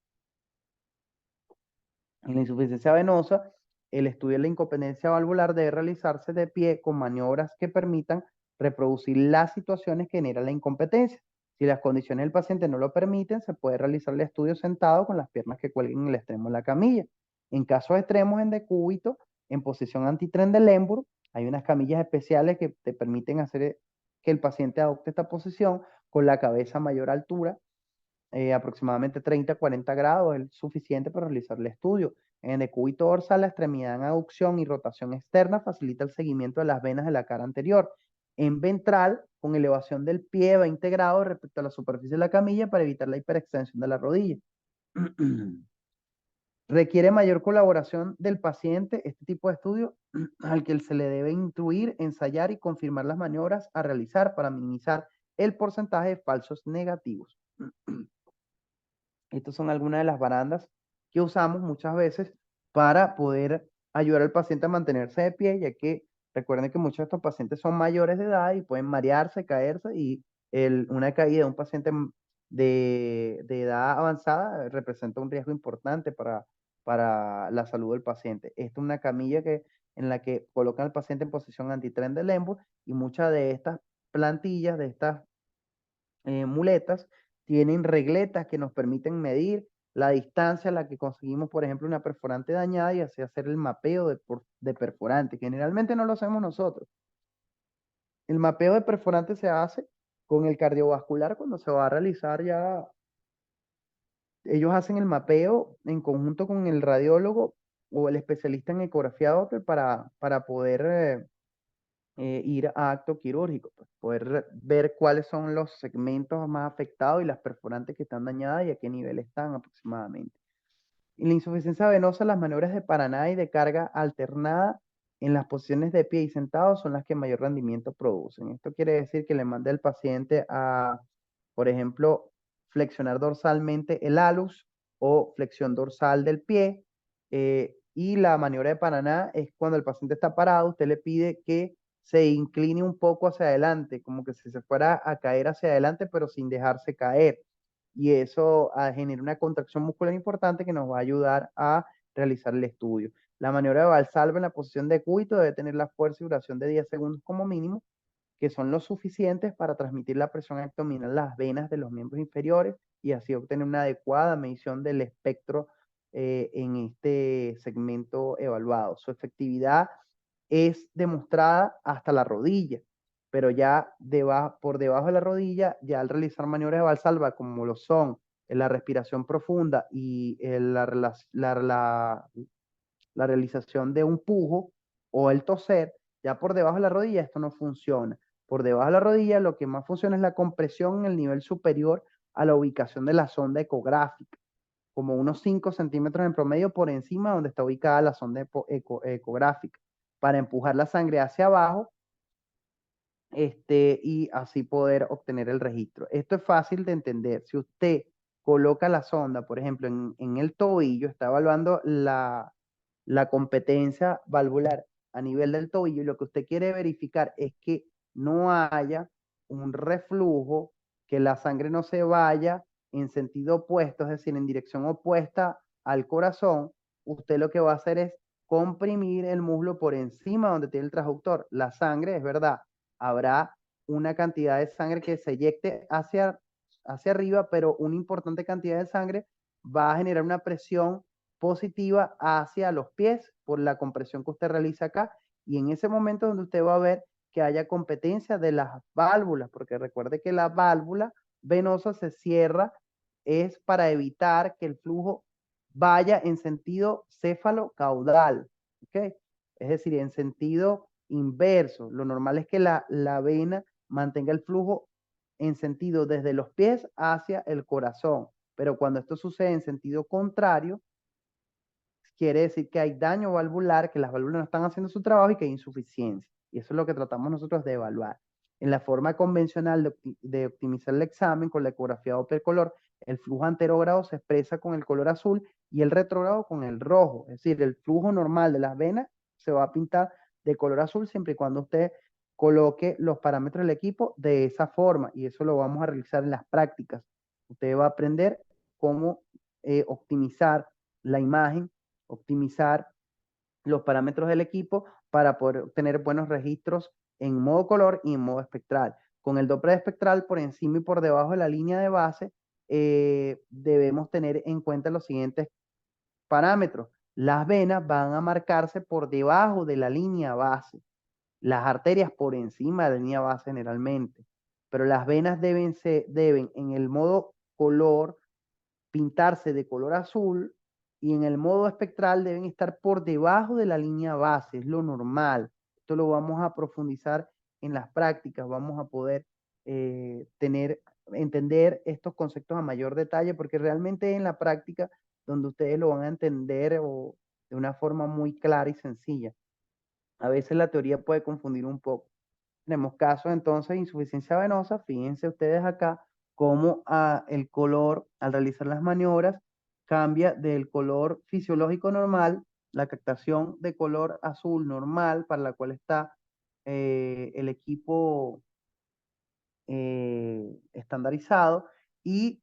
En la insuficiencia venosa, el estudio de la incompetencia valvular debe realizarse de pie con maniobras que permitan reproducir las situaciones que generan la incompetencia. Si las condiciones del paciente no lo permiten, se puede realizar el estudio sentado con las piernas que cuelguen en el extremo de la camilla. En casos extremos en decúbito, en posición antitren de Lemburg, hay unas camillas especiales que te permiten hacer que el paciente adopte esta posición con la cabeza a mayor altura, aproximadamente 30 a 40 grados es suficiente para realizar el estudio. En el decúbito dorsal, la extremidad en aducción y rotación externa facilita el seguimiento de las venas de la cara anterior. En ventral, con elevación del pie 20 grados respecto a la superficie de la camilla para evitar la hiperextensión de la rodilla. Requiere mayor colaboración del paciente este tipo de estudio al que se le debe instruir, ensayar y confirmar las maniobras a realizar para minimizar el porcentaje de falsos negativos. Estas son algunas de las barandas que usamos muchas veces para poder ayudar al paciente a mantenerse de pie, ya que recuerden que muchos de estos pacientes son mayores de edad y pueden marearse, caerse y una caída de un paciente de edad avanzada representa un riesgo importante para la salud del paciente. Esta es una camilla en la que colocan al paciente en posición antitren de Lembo y muchas de estas plantillas, de estas muletas, tienen regletas que nos permiten medir la distancia a la que conseguimos, por ejemplo, una perforante dañada y así hacer el mapeo de perforante. Generalmente no lo hacemos nosotros. El mapeo de perforante se hace con el cardiovascular cuando se va a realizar ya. Ellos hacen el mapeo en conjunto con el radiólogo o el especialista en ecografía Doppler para poder ir a acto quirúrgico, pues, poder ver cuáles son los segmentos más afectados y las perforantes que están dañadas y a qué nivel están aproximadamente. En la insuficiencia venosa, las maniobras de paranada y de carga alternada en las posiciones de pie y sentado son las que mayor rendimiento producen. Esto quiere decir que le mande al paciente a, por ejemplo, flexionar dorsalmente el alus o flexión dorsal del pie. Y la maniobra de paranada es cuando el paciente está parado, usted le pide que se incline un poco hacia adelante, como que si se fuera a caer hacia adelante, pero sin dejarse caer. Y eso genera una contracción muscular importante que nos va a ayudar a realizar el estudio. La maniobra de Valsalva en la posición de cúbito debe tener la fuerza y duración de 10 segundos como mínimo, que son los suficientes para transmitir la presión abdominal a las venas de los miembros inferiores y así obtener una adecuada medición del espectro en este segmento evaluado. Su efectividad es demostrada hasta la rodilla, pero ya por debajo de la rodilla, ya al realizar maniobras de valsalva como lo son la respiración profunda y la realización de un pujo o el toser, ya por debajo de la rodilla esto no funciona. Por debajo de la rodilla lo que más funciona es la compresión en el nivel superior a la ubicación de la sonda ecográfica, como unos 5 centímetros en promedio por encima donde está ubicada la sonda ecográfica, para empujar la sangre hacia abajo y así poder obtener el registro. Esto es fácil de entender. Si usted coloca la sonda, por ejemplo, en el tobillo, está evaluando la competencia valvular a nivel del tobillo y lo que usted quiere verificar es que no haya un reflujo, que la sangre no se vaya en sentido opuesto, es decir, en dirección opuesta al corazón. Usted lo que va a hacer es comprimir el muslo por encima donde tiene el transductor. La sangre, es verdad, habrá una cantidad de sangre que se eyecte hacia arriba, pero una importante cantidad de sangre va a generar una presión positiva hacia los pies por la compresión que usted realiza acá. Y en ese momento donde usted va a ver que haya competencia de las válvulas, porque recuerde que la válvula venosa se cierra, es para evitar que el flujo vaya en sentido céfalo-caudal, ¿ok? Es decir, en sentido inverso. Lo normal es que la vena mantenga el flujo en sentido desde los pies hacia el corazón, pero cuando esto sucede en sentido contrario, quiere decir que hay daño valvular, que las válvulas no están haciendo su trabajo y que hay insuficiencia. Y eso es lo que tratamos nosotros de evaluar. En la forma convencional de optimizar el examen con la ecografía Doppler color, el flujo anterógrado se expresa con el color azul y el retrógrado con el rojo. Es decir, el flujo normal de las venas se va a pintar de color azul siempre y cuando usted coloque los parámetros del equipo de esa forma. Y eso lo vamos a realizar en las prácticas. Usted va a aprender cómo optimizar la imagen, optimizar los parámetros del equipo para poder obtener buenos registros en modo color y en modo espectral. Con el Doppler espectral por encima y por debajo de la línea de base, debemos tener en cuenta los siguientes parámetros. Las venas van a marcarse por debajo de la línea base, las arterias por encima de la línea base generalmente, pero las venas deben en el modo color pintarse de color azul y en el modo espectral deben estar por debajo de la línea base, es lo normal. Esto lo vamos a profundizar en las prácticas, vamos a poder entender estos conceptos a mayor detalle, porque realmente en la práctica donde ustedes lo van a entender de una forma muy clara y sencilla. A veces la teoría puede confundir un poco. Tenemos casos entonces de insuficiencia venosa. Fíjense ustedes acá cómo el color al realizar las maniobras cambia del color fisiológico normal, la captación de color azul normal para la cual está el equipo estandarizado, y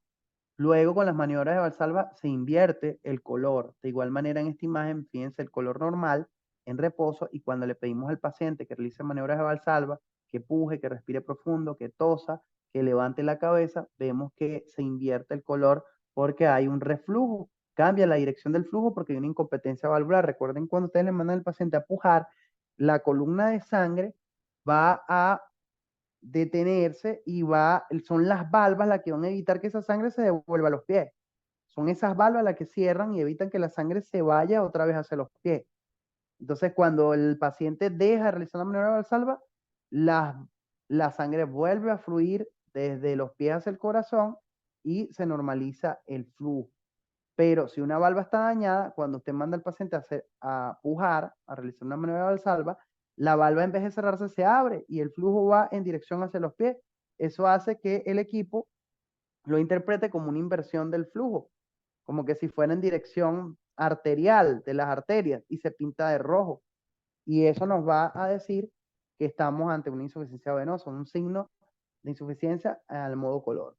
luego con las maniobras de Valsalva se invierte el color. De igual manera en esta imagen, fíjense el color normal en reposo, y cuando le pedimos al paciente que realice maniobras de Valsalva, que puje, que respire profundo, que tosa, que levante la cabeza, vemos que se invierte el color porque hay un reflujo. Cambia la dirección del flujo porque hay una incompetencia valvular. Recuerden, cuando ustedes le mandan al paciente a pujar, la columna de sangre va a detenerse y son las valvas las que van a evitar que esa sangre se devuelva a los pies. Son esas valvas las que cierran y evitan que la sangre se vaya otra vez hacia los pies. Entonces, cuando el paciente deja de realizar la maniobra de Valsalva, la sangre vuelve a fluir desde los pies hacia el corazón y se normaliza el flujo. Pero si una valva está dañada, cuando usted manda al paciente a pujar, a realizar una maniobra de Valsalva, la valva en vez de cerrarse se abre y el flujo va en dirección hacia los pies. Eso hace que el equipo lo interprete como una inversión del flujo, como que si fuera en dirección arterial de las arterias y se pinta de rojo. Y eso nos va a decir que estamos ante una insuficiencia venosa, un signo de insuficiencia al modo color.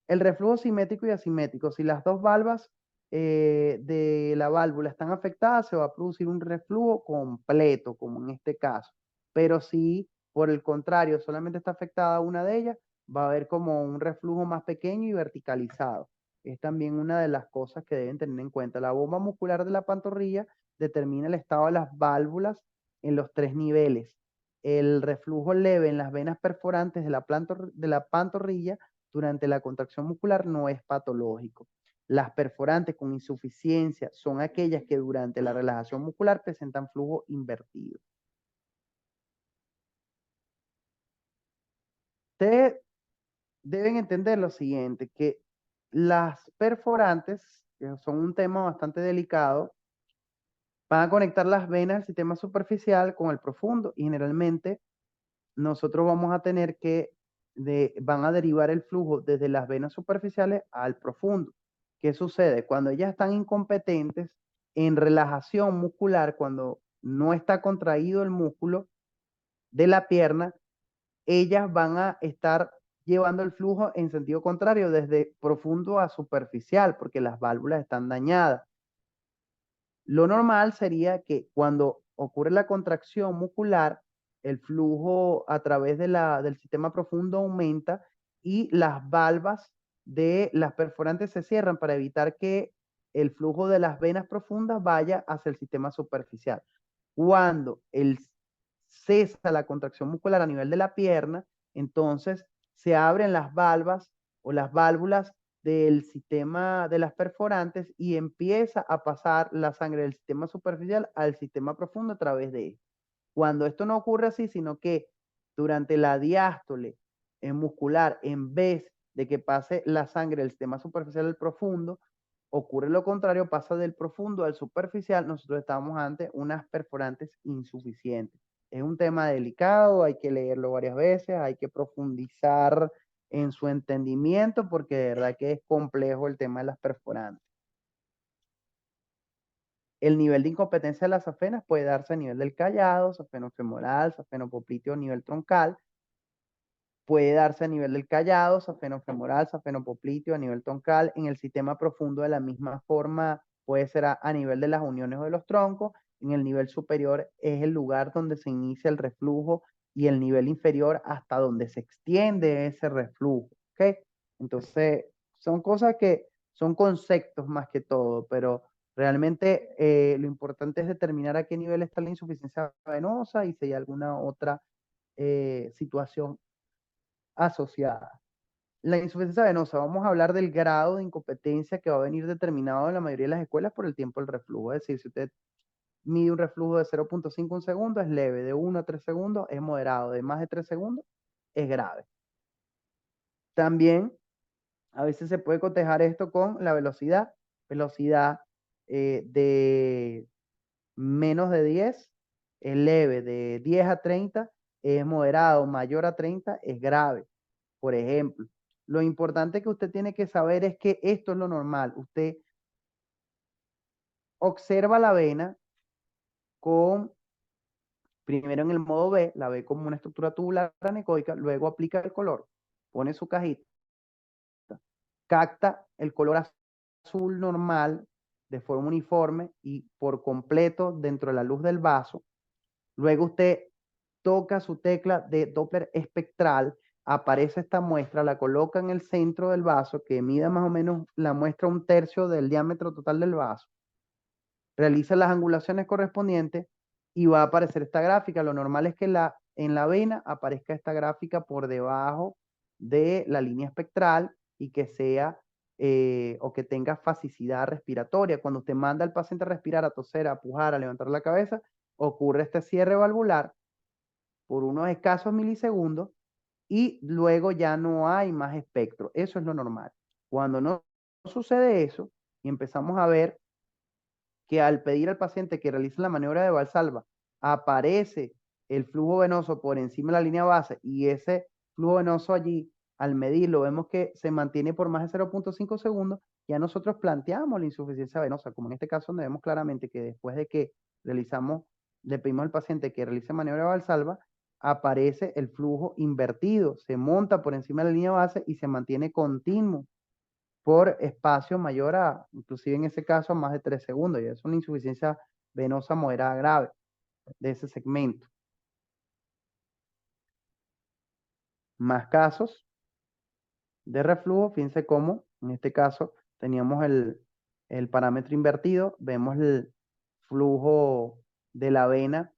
El reflujo simétrico y asimétrico. Si las dos valvas de la válvula están afectadas, se va a producir un reflujo completo, como en este caso. Pero si, por el contrario, solamente está afectada una de ellas, va a haber como un reflujo más pequeño y verticalizado. es también una de las cosas que deben tener en cuenta. La bomba muscular de la pantorrilla determina el estado de las válvulas en los tres niveles. El reflujo leve en las venas perforantes de la pantorrilla durante la contracción muscular no es patológico. Las perforantes con insuficiencia son aquellas que durante la relajación muscular presentan flujo invertido. Ustedes deben entender lo siguiente, que las perforantes, que son un tema bastante delicado, van a conectar las venas del sistema superficial con el profundo y generalmente nosotros vamos a tener que, van a derivar el flujo desde las venas superficiales al profundo. ¿Qué sucede? Cuando ellas están incompetentes en relajación muscular, cuando no está contraído el músculo de la pierna, ellas van a estar llevando el flujo en sentido contrario, desde profundo a superficial, porque las válvulas están dañadas. Lo normal sería que cuando ocurre la contracción muscular, el flujo a través del sistema profundo aumenta y las valvas de las perforantes se cierran para evitar que el flujo de las venas profundas vaya hacia el sistema superficial. Cuando cesa la contracción muscular a nivel de la pierna, entonces se abren las valvas o las válvulas del sistema de las perforantes y empieza a pasar la sangre del sistema superficial al sistema profundo a través de él. Cuando esto no ocurre así, sino que durante la diástole muscular, en vez de que pase la sangre del sistema superficial al profundo, ocurre lo contrario, pasa del profundo al superficial, nosotros estamos ante unas perforantes insuficientes. Es un tema delicado, hay que leerlo varias veces, hay que profundizar en su entendimiento porque de verdad que es complejo el tema de las perforantes. El nivel de incompetencia de las safenas puede darse a nivel del callado, safeno femoral, safeno popliteo a nivel troncal. Puede darse a nivel del callado, safeno femoral, safeno popliteo a nivel troncal. En el sistema profundo de la misma forma puede ser a nivel de las uniones o de los troncos. En el nivel superior es el lugar donde se inicia el reflujo y el nivel inferior hasta donde se extiende ese reflujo. ¿Ok? Entonces, son cosas que son conceptos más que todo, pero realmente lo importante es determinar a qué nivel está la insuficiencia venosa y si hay alguna otra situación asociada. La insuficiencia venosa, vamos a hablar del grado de incompetencia que va a venir determinado en la mayoría de las escuelas por el tiempo del reflujo. Es decir, si usted mide un reflujo de 0.5 segundos, es leve, de 1 a 3 segundos es moderado, de más de 3 segundos es grave. También a veces se puede cotejar esto con la velocidad de menos de 10 es leve, de 10 a 30 es moderado, mayor a 30 es grave. Por ejemplo, lo importante que usted tiene que saber es que esto es lo normal. Usted observa la vena con, primero en el modo B, la ve como una estructura tubular anecoica, luego aplica el color, pone su cajita, capta el color azul normal de forma uniforme y por completo dentro de la luz del vaso. Luego usted toca su tecla de Doppler espectral, aparece esta muestra, la coloca en el centro del vaso, que mida más o menos la muestra un tercio del diámetro total del vaso, realiza las angulaciones correspondientes y va a aparecer esta gráfica. Lo normal es que en la vena aparezca esta gráfica por debajo de la línea espectral y que sea o que tenga fasicidad respiratoria. Cuando usted manda al paciente a respirar, a toser, a pujar, a levantar la cabeza, ocurre este cierre valvular por unos escasos milisegundos y luego ya no hay más espectro. Eso es lo normal. Cuando no sucede eso y empezamos a ver que al pedir al paciente que realice la maniobra de Valsalva, aparece el flujo venoso por encima de la línea base y ese flujo venoso allí, al medirlo, vemos que se mantiene por más de 0.5 segundos, ya nosotros planteamos la insuficiencia venosa, como en este caso donde vemos claramente que después de que realizamos, le pedimos al paciente que realice maniobra de Valsalva, aparece el flujo invertido, se monta por encima de la línea base y se mantiene continuo por espacio mayor a, inclusive en ese caso, a más de 3 segundos. Y es una insuficiencia venosa moderada grave de ese segmento. Más casos de reflujo, fíjense cómo, en este caso, teníamos el parámetro invertido, vemos el flujo de la vena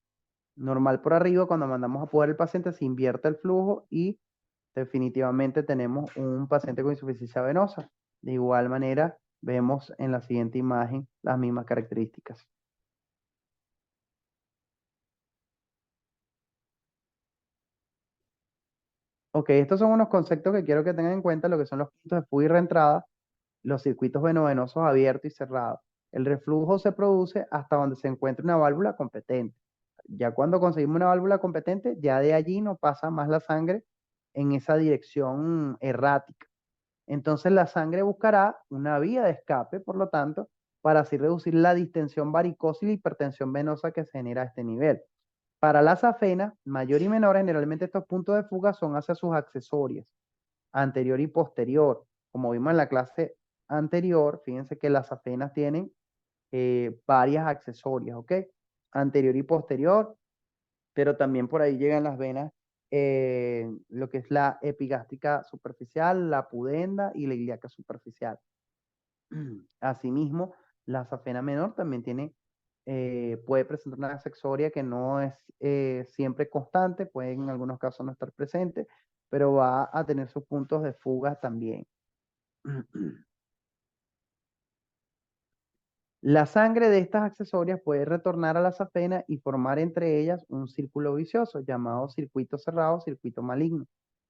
normal por arriba, cuando mandamos a poder el paciente se invierte el flujo y definitivamente tenemos un paciente con insuficiencia venosa. De igual manera, vemos en la siguiente imagen las mismas características. Ok, estos son unos conceptos que quiero que tengan en cuenta, lo que son los puntos de fuga y reentrada, los circuitos venovenosos abiertos y cerrados. El reflujo se produce hasta donde se encuentre una válvula competente. Ya cuando conseguimos una válvula competente, ya de allí no pasa más la sangre en esa dirección errática. Entonces la sangre buscará una vía de escape, por lo tanto, para así reducir la distensión varicosa y la hipertensión venosa que se genera a este nivel. Para la safena, mayor y menor, generalmente estos puntos de fuga son hacia sus accesorias, anterior y posterior. Como vimos en la clase anterior, fíjense que las safenas tienen varias accesorias, ¿ok? Anterior y posterior, pero también por ahí llegan las venas, lo que es la epigástrica superficial, la pudenda y la ilíaca superficial. Asimismo, la safena menor también tiene, puede presentar una accesoria que no es siempre constante, puede en algunos casos no estar presente, pero va a tener sus puntos de fuga también. La sangre de estas accesorias puede retornar a la safena y formar entre ellas un círculo vicioso llamado circuito cerrado, circuito maligno,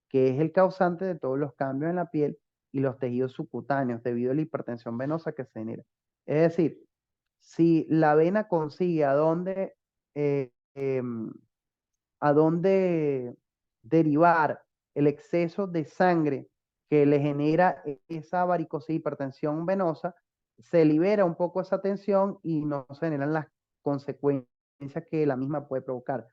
que es el causante de todos los cambios en la piel y los tejidos subcutáneos debido a la hipertensión venosa que se genera. Es decir, si la vena consigue eh, em, a dónde derivar el exceso de sangre que le genera esa varicosidad y hipertensión venosa, se libera un poco esa tensión y no se generan las consecuencias que la misma puede provocar.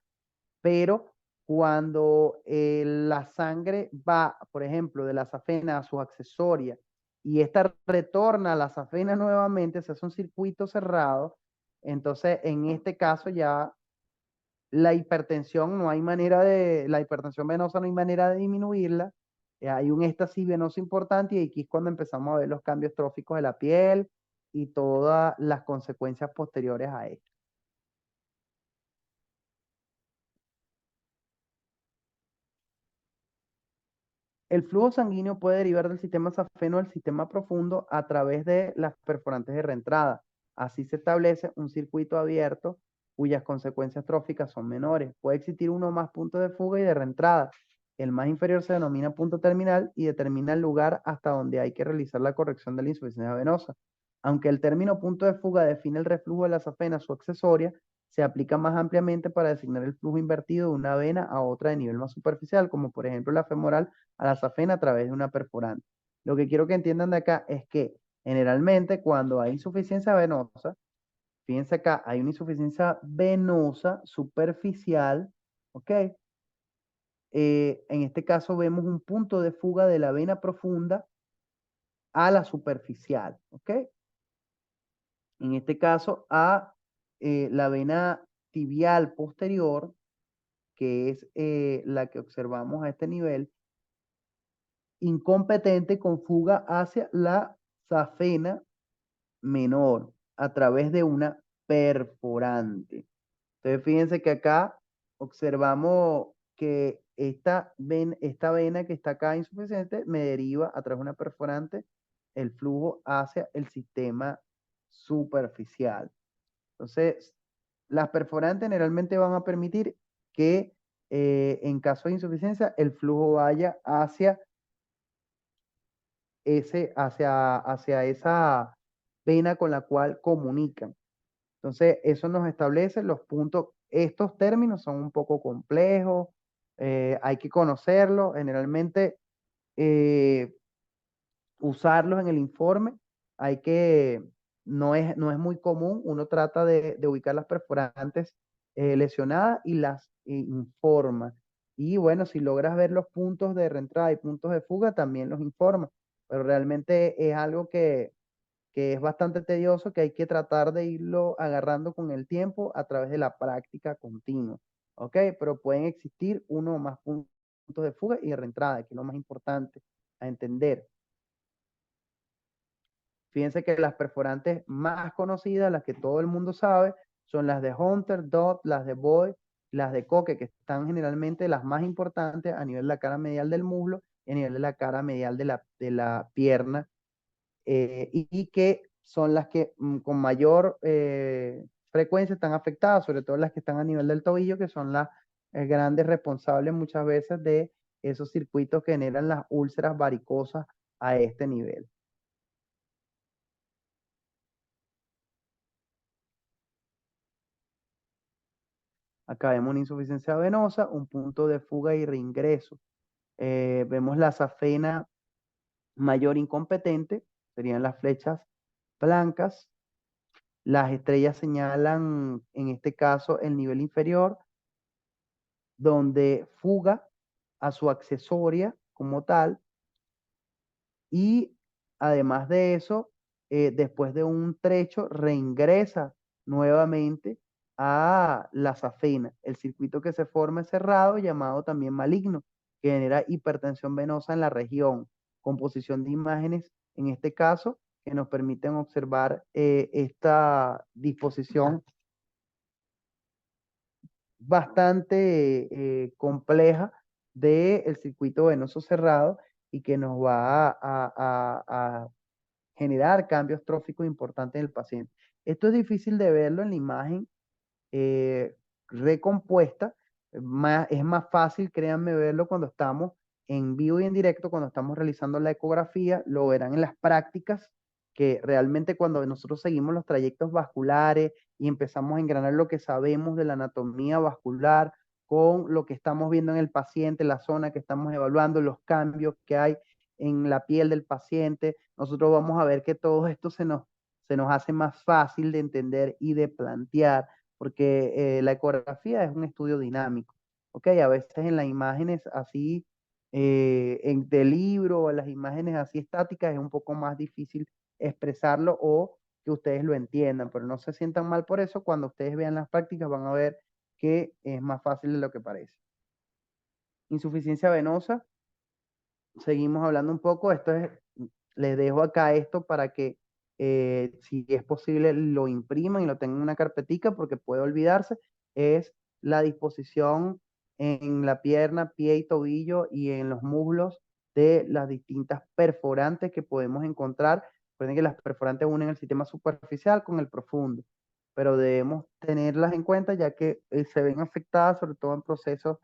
Pero cuando la sangre va, por ejemplo, de la safena a sus accesorias y esta retorna a la safena nuevamente, se hace un circuito cerrado, entonces en este caso ya la hipertensión no hay manera la hipertensión venosa no hay manera de disminuirla, hay un éxtasis venoso importante y aquí es cuando empezamos a ver los cambios tróficos de la piel y todas las consecuencias posteriores a esto. El flujo sanguíneo puede derivar del sistema safeno al sistema profundo a través de las perforantes de reentrada. Así se establece un circuito abierto cuyas consecuencias tróficas son menores. Puede existir uno o más puntos de fuga y de reentrada. El más inferior se denomina punto terminal y determina el lugar hasta donde hay que realizar la corrección de la insuficiencia venosa. Aunque el término punto de fuga define el reflujo de la safena su accesoria, se aplica más ampliamente para designar el flujo invertido de una vena a otra de nivel más superficial, como por ejemplo la femoral a la safena a través de una perforante. Lo que quiero que entiendan de acá es que generalmente cuando hay insuficiencia venosa, fíjense acá, hay una insuficiencia venosa superficial, ¿ok? En este caso vemos un punto de fuga de la vena profunda a la superficial, ¿ok? En este caso a la vena tibial posterior, que es la que observamos a este nivel, incompetente con fuga hacia la safena menor a través de una perforante. Entonces, fíjense que acá observamos que esta vena que está acá insuficiente me deriva a través de una perforante el flujo hacia el sistema superficial. Entonces, las perforantes generalmente van a permitir que en caso de insuficiencia el flujo vaya hacia esa vena con la cual comunican. Entonces, eso nos establece los puntos. Estos términos son un poco complejos, hay que conocerlos. Generalmente, eh, usarlos en el informe, hay que, no es muy común, uno trata de ubicar las perforantes lesionadas y las informa. Y bueno, si logras ver los puntos de reentrada y puntos de fuga, también los informa. Pero realmente es algo que es bastante tedioso, que hay que tratar de irlo agarrando con el tiempo a través de la práctica continua. ¿Ok? Pero pueden existir uno o más puntos de fuga y de reentrada, que es lo más importante a entender. Fíjense que las perforantes más conocidas, las que todo el mundo sabe, son las de Hunter, Dodd, las de Boyd, las de Koch, que están generalmente las más importantes a nivel de la cara medial del muslo y a nivel de la cara medial de la pierna, y que son las que con mayor frecuencia están afectadas, sobre todo las que están a nivel del tobillo, que son las grandes responsables muchas veces de esos circuitos que generan las úlceras varicosas a este nivel. Acá vemos una insuficiencia venosa, un punto de fuga y reingreso. Vemos la safena mayor incompetente, serían las flechas blancas. Las estrellas señalan, en este caso, el nivel inferior, donde fuga a su accesoria como tal, y además de eso, después de un trecho, reingresa nuevamente a la safena. El circuito que se forma es cerrado, llamado también maligno, que genera hipertensión venosa en la región. Composición de imágenes, en este caso, que nos permiten observar esta disposición bastante compleja del circuito venoso cerrado y que nos va a generar cambios tróficos importantes en el paciente. Esto es difícil de verlo en la imagen eh, recompuesta. Es más fácil, créanme, verlo cuando estamos en vivo y en directo, cuando estamos realizando la ecografía, lo verán en las prácticas, que realmente cuando nosotros seguimos los trayectos vasculares y empezamos a engranar lo que sabemos de la anatomía vascular con lo que estamos viendo en el paciente, la zona que estamos evaluando, los cambios que hay en la piel del paciente, nosotros vamos a ver que todo esto se nos hace más fácil de entender y de plantear, porque la ecografía es un estudio dinámico, ¿ok? A veces en las imágenes así, de libro, o en las imágenes así estáticas, es un poco más difícil expresarlo o que ustedes lo entiendan, pero no se sientan mal por eso. Cuando ustedes vean las prácticas van a ver que es más fácil de lo que parece. Insuficiencia venosa, seguimos hablando un poco. Les dejo acá esto para que si es posible lo impriman y lo tengan en una carpetica porque puede olvidarse. Es la disposición en la pierna, pie y tobillo y en los muslos de las distintas perforantes que podemos encontrar. Recuerden que las perforantes unen el sistema superficial con el profundo, pero debemos tenerlas en cuenta ya que se ven afectadas sobre todo en procesos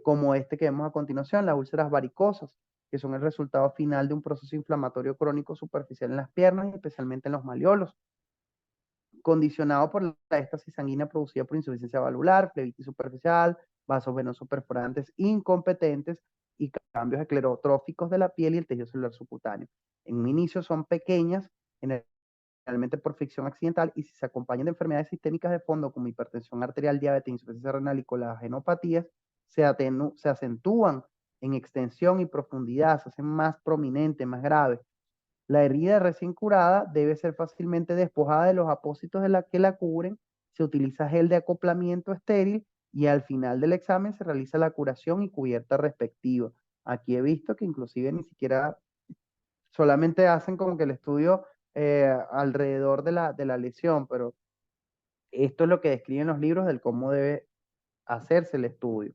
como este que vemos a continuación, las úlceras varicosas, que son el resultado final de un proceso inflamatorio crónico superficial en las piernas y especialmente en los malleolos, condicionado por la éstasis sanguínea producida por insuficiencia valvular, flebitis superficial, vasos venosos perforantes incompetentes y cambios esclerotróficos de la piel y el tejido celular subcutáneo. En un inicio son pequeñas, generalmente por fricción accidental, y si se acompañan de enfermedades sistémicas de fondo como hipertensión arterial, diabetes, insuficiencia renal y colagenopatías, se acentúan en extensión y profundidad, se hacen más prominentes, más graves. La herida recién curada debe ser fácilmente despojada de los apósitos de la que la cubren, se utiliza gel de acoplamiento estéril y al final del examen se realiza la curación y cubierta respectiva. Aquí he visto que inclusive ni siquiera solamente hacen como que el estudio alrededor de la lesión, pero esto es lo que describen los libros del cómo debe hacerse el estudio.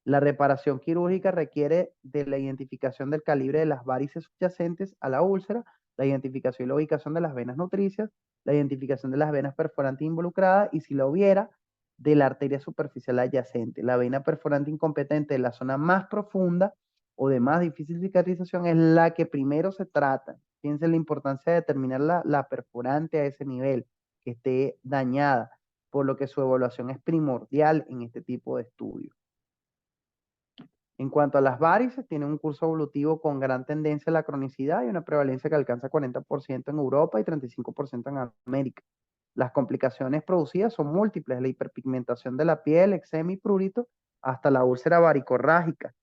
La reparación quirúrgica requiere de la identificación del calibre de las varices subyacentes a la úlcera, la identificación y la ubicación de las venas nutricias, la identificación de las venas perforantes involucradas y, si la hubiera, de la arteria superficial adyacente. La vena perforante incompetente de la zona más profunda o de más difícil cicatrización es la que primero se trata. Fíjense la importancia de determinar la perforante a ese nivel, que esté dañada, por lo que su evaluación es primordial en este tipo de estudios. En cuanto a las varices, tienen un curso evolutivo con gran tendencia a la cronicidad y una prevalencia que alcanza 40% en Europa y 35% en América. Las complicaciones producidas son múltiples: la hiperpigmentación de la piel, eczema y prurito, hasta la úlcera varicorrágica,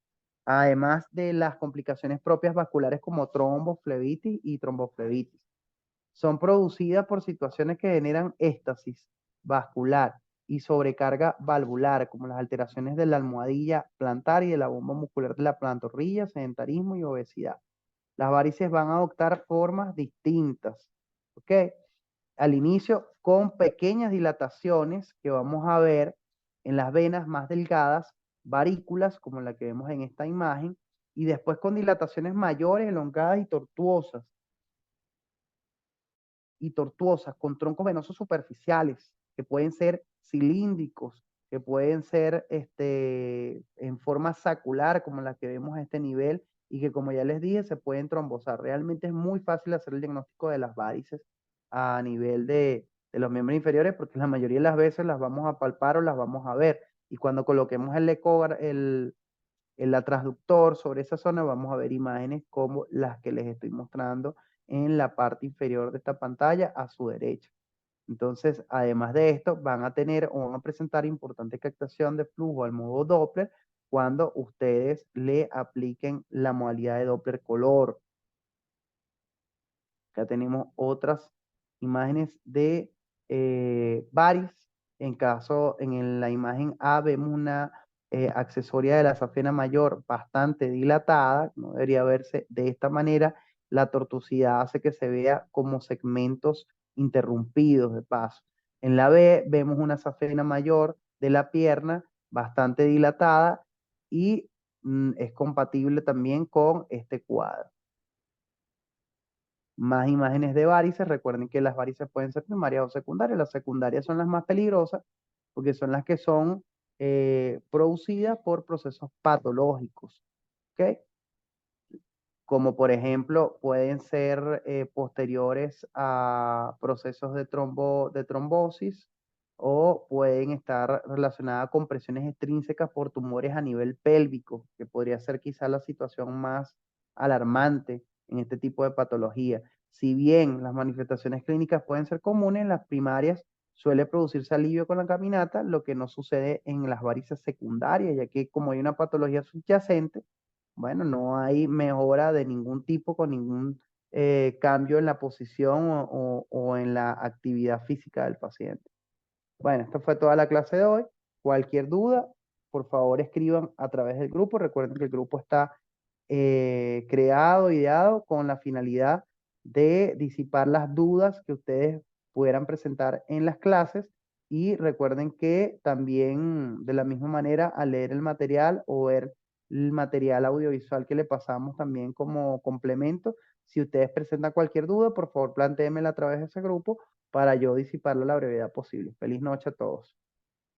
además de las complicaciones propias vasculares como tromboflebitis y tromboflebitis. Son producidas por situaciones que generan éstasis vascular y sobrecarga valvular, como las alteraciones de la almohadilla plantar y de la bomba muscular de la pantorrilla, sedentarismo y obesidad. Las varices van a adoptar formas distintas ¿ok? Al inicio con pequeñas dilataciones que vamos a ver en las venas más delgadas, varículas, como la que vemos en esta imagen, y después con dilataciones mayores, elongadas y tortuosas, con troncos venosos superficiales, que pueden ser cilíndricos, que pueden ser en forma sacular, como la que vemos a este nivel, y que como ya les dije, se pueden trombosar. Realmente es muy fácil hacer el diagnóstico de las varices a nivel de los miembros inferiores, porque la mayoría de las veces las vamos a palpar o las vamos a ver. Y cuando coloquemos el transductor sobre esa zona, vamos a ver imágenes como las que les estoy mostrando en la parte inferior de esta pantalla a su derecha. Entonces, además de esto, van a tener o van a presentar importante captación de flujo al modo Doppler cuando ustedes le apliquen la modalidad de Doppler color. Acá tenemos otras imágenes de varis. En la imagen A vemos una accesoria de la safena mayor bastante dilatada, no debería verse de esta manera. La tortuosidad hace que se vea como segmentos interrumpidos de paso. En la B vemos una safena mayor de la pierna bastante dilatada y es compatible también con este cuadro. Más imágenes de varices. Recuerden que las varices pueden ser primarias o secundarias. Las secundarias son las más peligrosas porque son las que son producidas por procesos patológicos, ¿ok? Como por ejemplo pueden ser posteriores a procesos de trombosis o pueden estar relacionadas con presiones extrínsecas por tumores a nivel pélvico, que podría ser quizá la situación más alarmante en este tipo de patología. Si bien las manifestaciones clínicas pueden ser comunes, las primarias suele producirse alivio con la caminata, lo que no sucede en las varices secundarias, ya que como hay una patología subyacente, bueno, no hay mejora de ningún tipo con ningún cambio en la posición o en la actividad física del paciente. Bueno, esta fue toda la clase de hoy. Cualquier duda, por favor escriban a través del grupo. Recuerden que el grupo está creado, ideado con la finalidad de disipar las dudas que ustedes pudieran presentar en las clases. Y recuerden que también de la misma manera al leer el material o ver el material audiovisual que le pasamos también como complemento, si ustedes presentan cualquier duda, por favor plantéenmela a través de ese grupo para yo disiparlo a la brevedad posible. Feliz noche a todos.